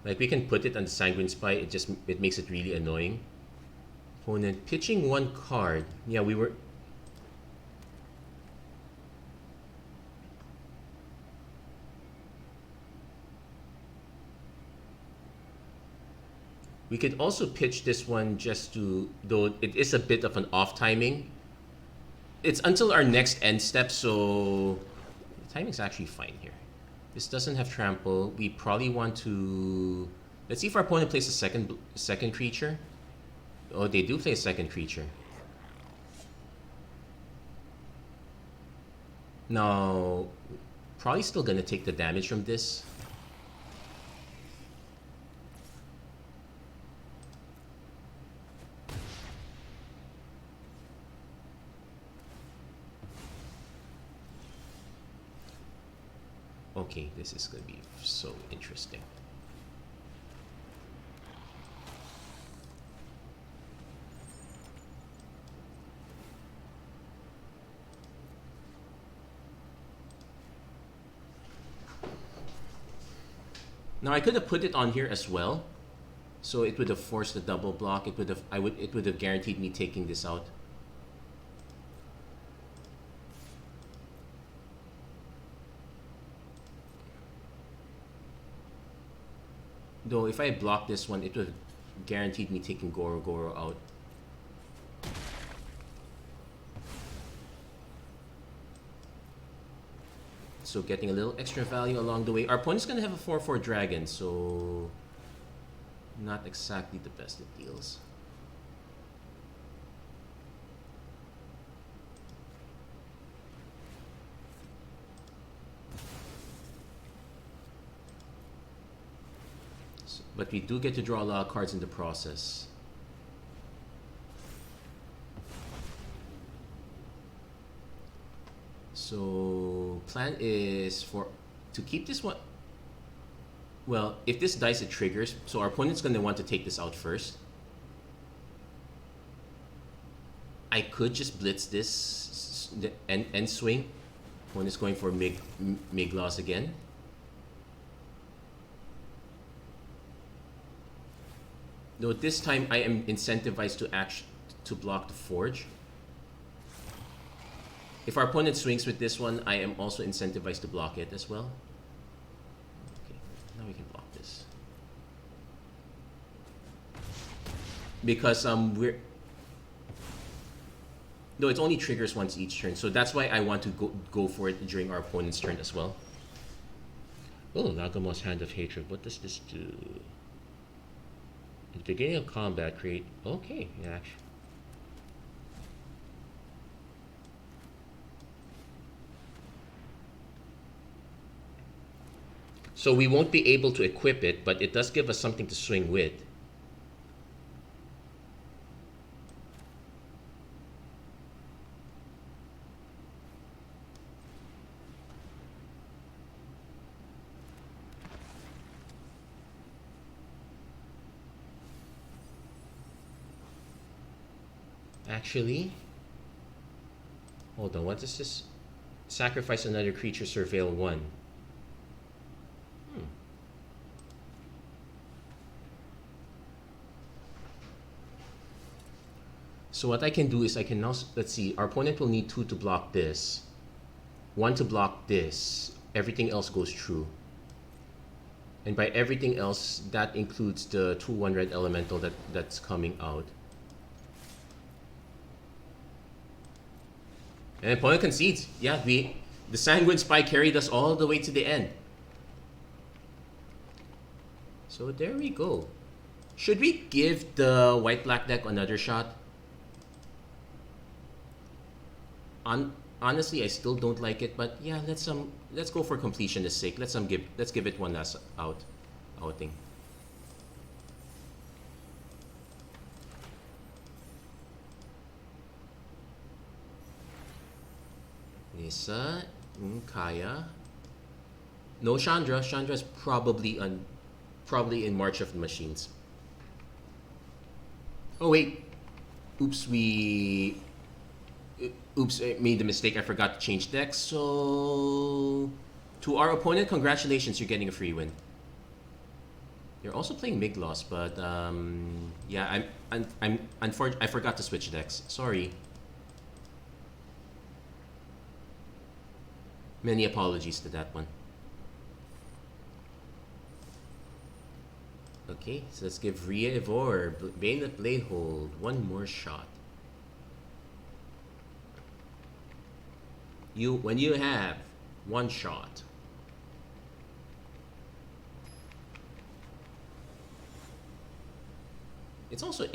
Like, we can put it on the Sanguine Spy. It makes it really annoying. Opponent pitching 1 card. Yeah, we were... We could also pitch this one just to, though it is a bit of an off timing. It's until our next end step, so the timing's actually fine here. This doesn't have trample. We probably want to... Let's see if our opponent plays a second creature. Oh, they do play a second creature. Now, probably still gonna take the damage from this. Okay, this is going to be so interesting. Now I could have put it on here as well, so it would have forced the double block. It would have guaranteed me taking this out. Though if I block this one, it would have guaranteed me taking Goro out. So getting a little extra value along the way. Our opponent's gonna have a 4/4 dragon, so not exactly the best of deals. But we do get to draw a lot of cards in the process. So plan is to keep this one. Well, if this dies, it triggers. So our opponent's going to want to take this out first. I could just blitz this and swing. Opponent's going for Mig loss again. Though this time I am incentivized to block the Forge. If our opponent swings with this one, I am also incentivized to block it as well. Okay, now we can block this. Because we're... No, it only triggers once each turn, so that's why I want to go for it during our opponent's turn as well. Oh, Nagamo's Hand of Hatred. What does this do? At the beginning of combat, create... Okay, yeah, actually. So we won't be able to equip it, but it does give us something to swing with. Actually, hold on, what is this? Sacrifice another creature, surveil one. So what I can do is I can now, let's see, our opponent will need 2 to block this, 1 to block this, everything else goes true. And by everything else, that includes the 2/1 red elemental that's coming out. And the opponent concedes. Yeah, the Sanguine Spy carried us all the way to the end. So there we go. Should we give the white-black deck another shot? Honestly, I still don't like it, but yeah, let's go for completionist sake. Let's give it one last outing. Nissa, Kaya. No Chandra. Chandra's probably in March of the Machines. Oh wait. Oops, I made the mistake. I forgot to change decks. So, to our opponent, congratulations, you're getting a free win. You're also playing Migloss, but yeah, I forgot to switch decks. Sorry. Many apologies to that one. Okay, so let's give Ria Ivor, Bayonet Bladehold, one more shot. When you have one shot, it's also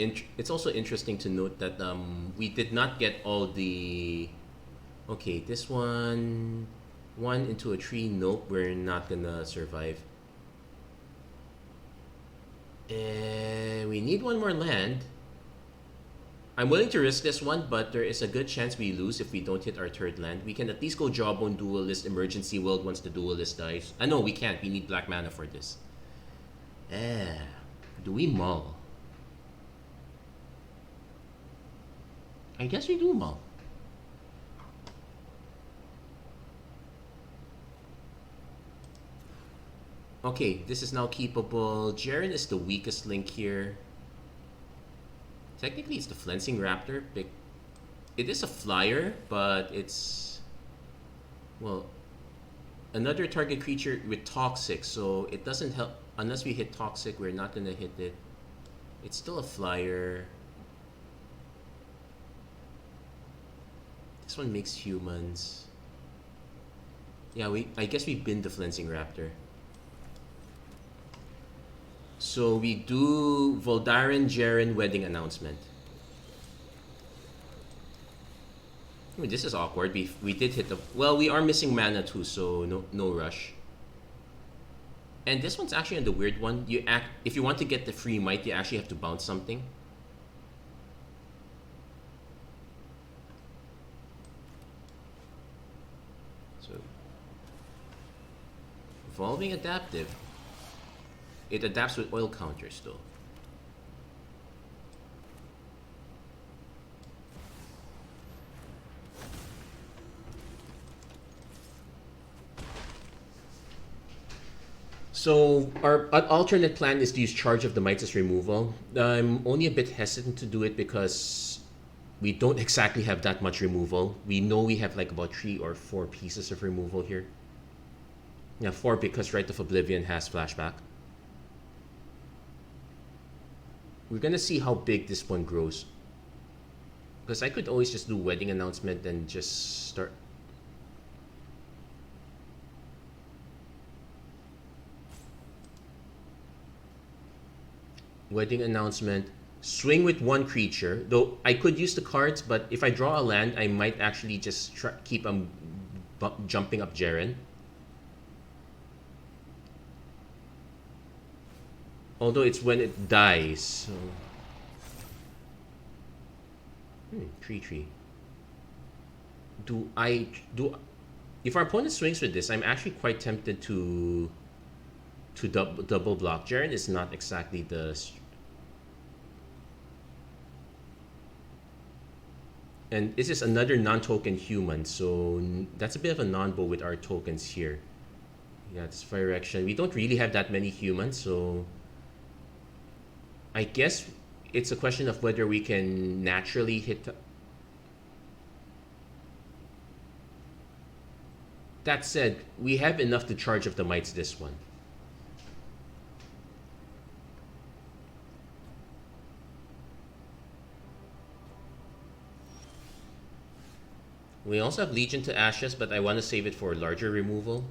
interesting to note that we did not get all the. Okay, this one into a tree. Nope, we're not gonna survive. We need one more land. I'm willing to risk this one, but there is a good chance we lose if we don't hit our third land. We can at least go Jawbone Duelist, Emergency World once the Duelist dies. No, we can't. We need black mana for this. Do we mull? I guess we do mull. Okay, this is now keepable. Jaren is the weakest link here. Technically, it's the Flensing Raptor. It is a flyer, but it's... Well, another target creature with Toxic, so it doesn't help. Unless we hit Toxic, we're not going to hit it. It's still a flyer. This one makes humans. Yeah, I guess we bin the Flensing Raptor. So we do Voldaren Jaren wedding announcement. I mean, this is awkward. We did hit the well. We are missing mana too, so no rush. And this one's actually the weird one. If you want to get the free might, you actually have to bounce something. So evolving adaptive. It adapts with oil counters though. So our alternate plan is to use Charge of the Mites as removal. I'm only a bit hesitant to do it because we don't exactly have that much removal. We know we have like about 3 or 4 pieces of removal here. Yeah, 4 because Rite of Oblivion has flashback. We're gonna see how big this one grows. Because I could always just do wedding announcement and just start. Wedding announcement. Swing with 1 creature. Though I could use the cards, but if I draw a land, I might actually just keep jumping up Jaren. Although it's when it dies. So. Tree. If our opponent swings with this, I'm actually quite tempted to double block. Jaren is not exactly the. And this is another non-token human, so that's a bit of a non-bow with our tokens here. Yeah, it's Fire Action. We don't really have that many humans, so I guess it's a question of whether we can naturally hit. That said, we have enough to Charge of the Mites this one. We also have Legion to Ashes, but I want to save it for larger removal.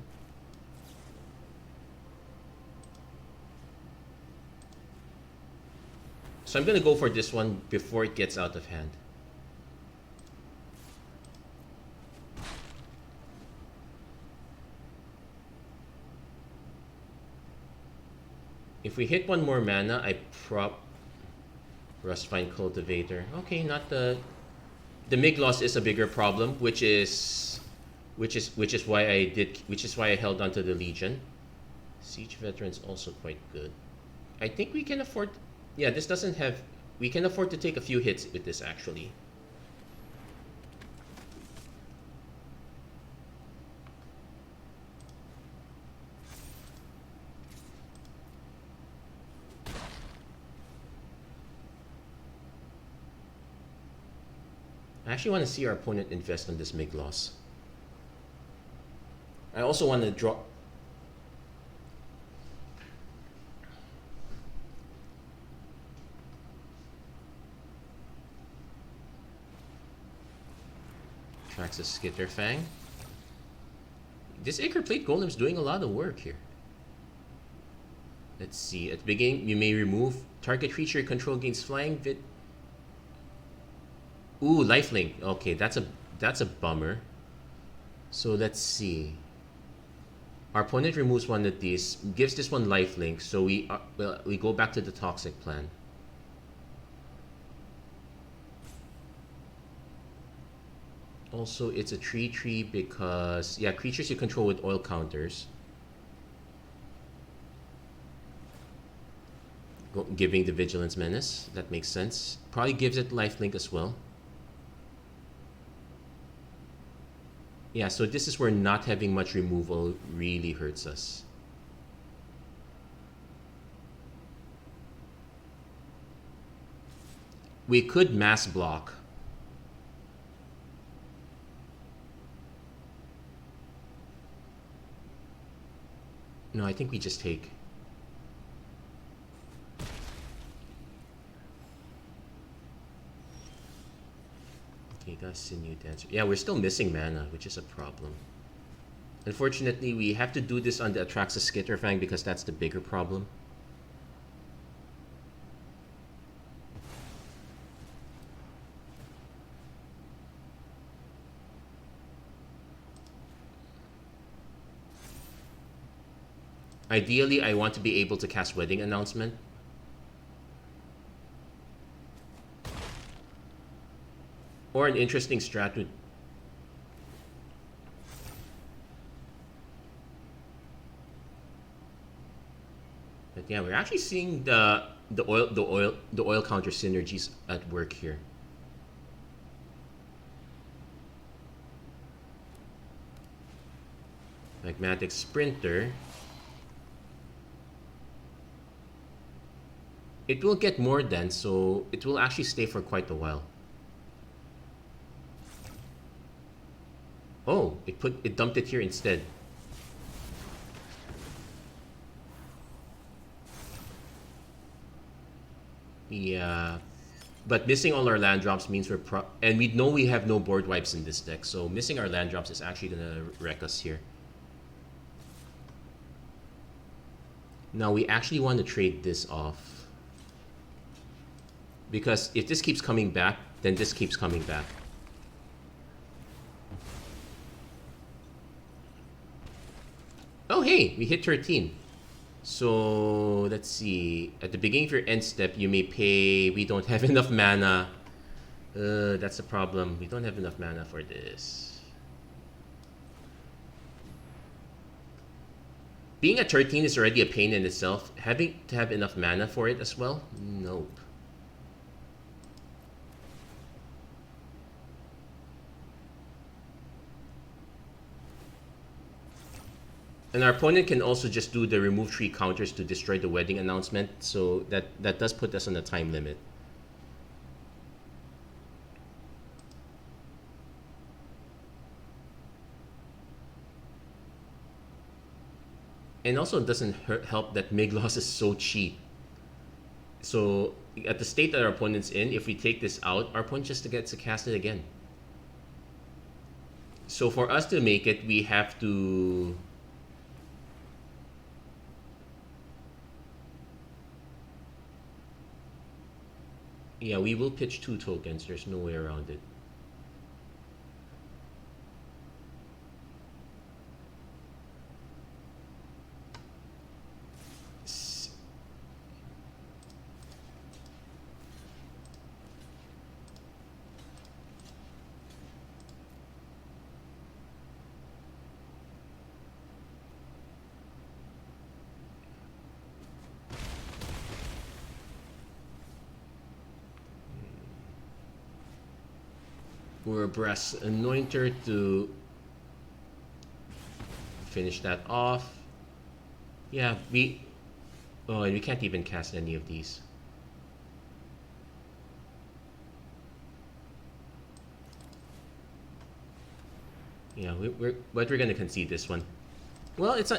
So I'm going to go for this one before it gets out of hand. If we hit 1 more mana, I Rustfine Cultivator. Okay, not the Migloss is a bigger problem, which is why I held onto the Legion. Siege Veteran's also quite good. I think we can afford. Yeah, this doesn't have. We can afford to take a few hits with this actually. I actually want to see our opponent invest on this Migloss. I also want to draw. Traxxas Skitterfang. This Acre Plate Golem's doing a lot of work here. Let's see. At the beginning, you may remove target creature you control gains flying. Ooh, lifelink. Okay, that's a bummer. So let's see. Our opponent removes one of these, gives this one lifelink. So we go back to the toxic plan. Also, it's a 3/3 because yeah, creatures you control with oil counters. Giving the Vigilance Menace. That makes sense. Probably gives it lifelink as well. Yeah, so this is where not having much removal really hurts us. We could mass block. No, I think we just take. Okay, got Sinew Dancer. Yeah, we're still missing mana, which is a problem. Unfortunately, we have to do this on the Atraxa Skitterfang because that's the bigger problem. Ideally, I want to be able to cast Wedding Announcement. Or an interesting strat would... But yeah, we're actually seeing the oil counter synergies at work here. Magmatic Sprinter. It will get more dense, so it will actually stay for quite a while. Oh, it dumped it here instead. Yeah, but missing all our land drops means and we know we have no board wipes in this deck, so missing our land drops is actually gonna wreck us here. Now we actually want to trade this off. Because if this keeps coming back, then this keeps coming back. Oh, hey, we hit 13. So, let's see. At the beginning of your end step, you may pay... We don't have enough mana. That's a problem. We don't have enough mana for this. Being at 13 is already a pain in itself. Having to have enough mana for it as well? Nope. And our opponent can also just do the remove tree counters to destroy the Wedding Announcement, so that does put us on a time limit. And also it doesn't help that Migloss is so cheap. So at the state that our opponent's in, if we take this out, our opponent just gets to cast it again. So for us to make it, we have to... Yeah, we will pitch 2 tokens. There's no way around it. We're Brass Anointer to finish that off. Yeah, oh, and we can't even cast any of these. Yeah, but we're gonna concede this one. Well, it's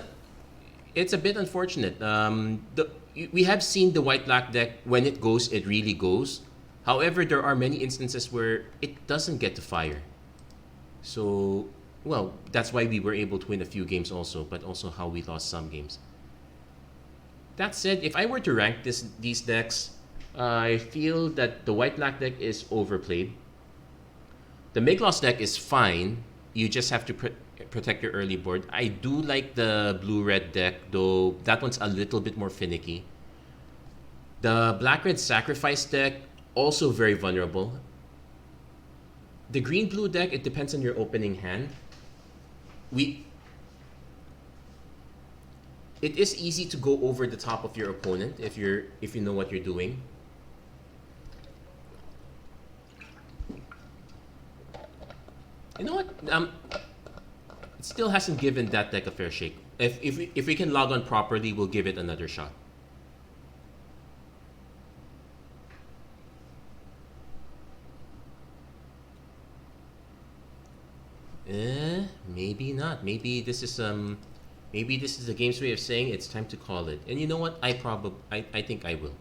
a bit unfortunate. We have seen the white-black deck, when it goes, it really goes. However, there are many instances where it doesn't get to fire. So, well, that's why we were able to win a few games also, but also how we lost some games. That said, if I were to rank these decks, I feel that the white-black deck is overplayed. The Migloss deck is fine. You just have to protect your early board. I do like the blue-red deck, though that one's a little bit more finicky. The black-red sacrifice deck, also very vulnerable. The green-blue deck, it depends on your opening hand. It is easy to go over the top of your opponent if you know what you're doing. You know what? It still hasn't given that deck a fair shake. If we can log on properly, we'll give it another shot. Maybe not. Maybe this is the game's way of saying it's time to call it. And you know what? I think I will.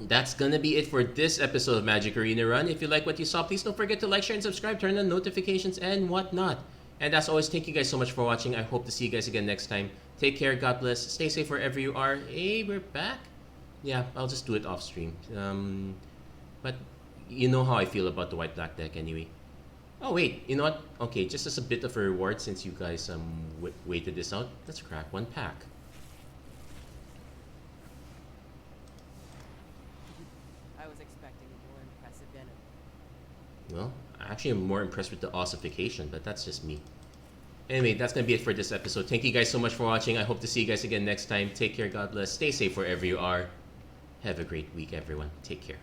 That's gonna be it for this episode of Magic Arena Run. If you like what you saw, please don't forget to like, share, and subscribe. Turn on notifications and whatnot. And as always, thank you guys so much for watching. I hope to see you guys again next time. Take care, God bless, stay safe wherever you are. Hey, we're back. Yeah, I'll just do it off stream. But you know how I feel about the white-black deck anyway. Oh wait, you know what? Okay, just as a bit of a reward since you guys waited this out, let's crack one pack. I was expecting a more impressive enemy. Well, actually I'm more impressed with the ossification, but that's just me. Anyway, that's gonna be it for this episode. Thank you guys so much for watching. I hope to see you guys again next time. Take care, God bless, stay safe wherever you are. Have a great week, everyone. Take care.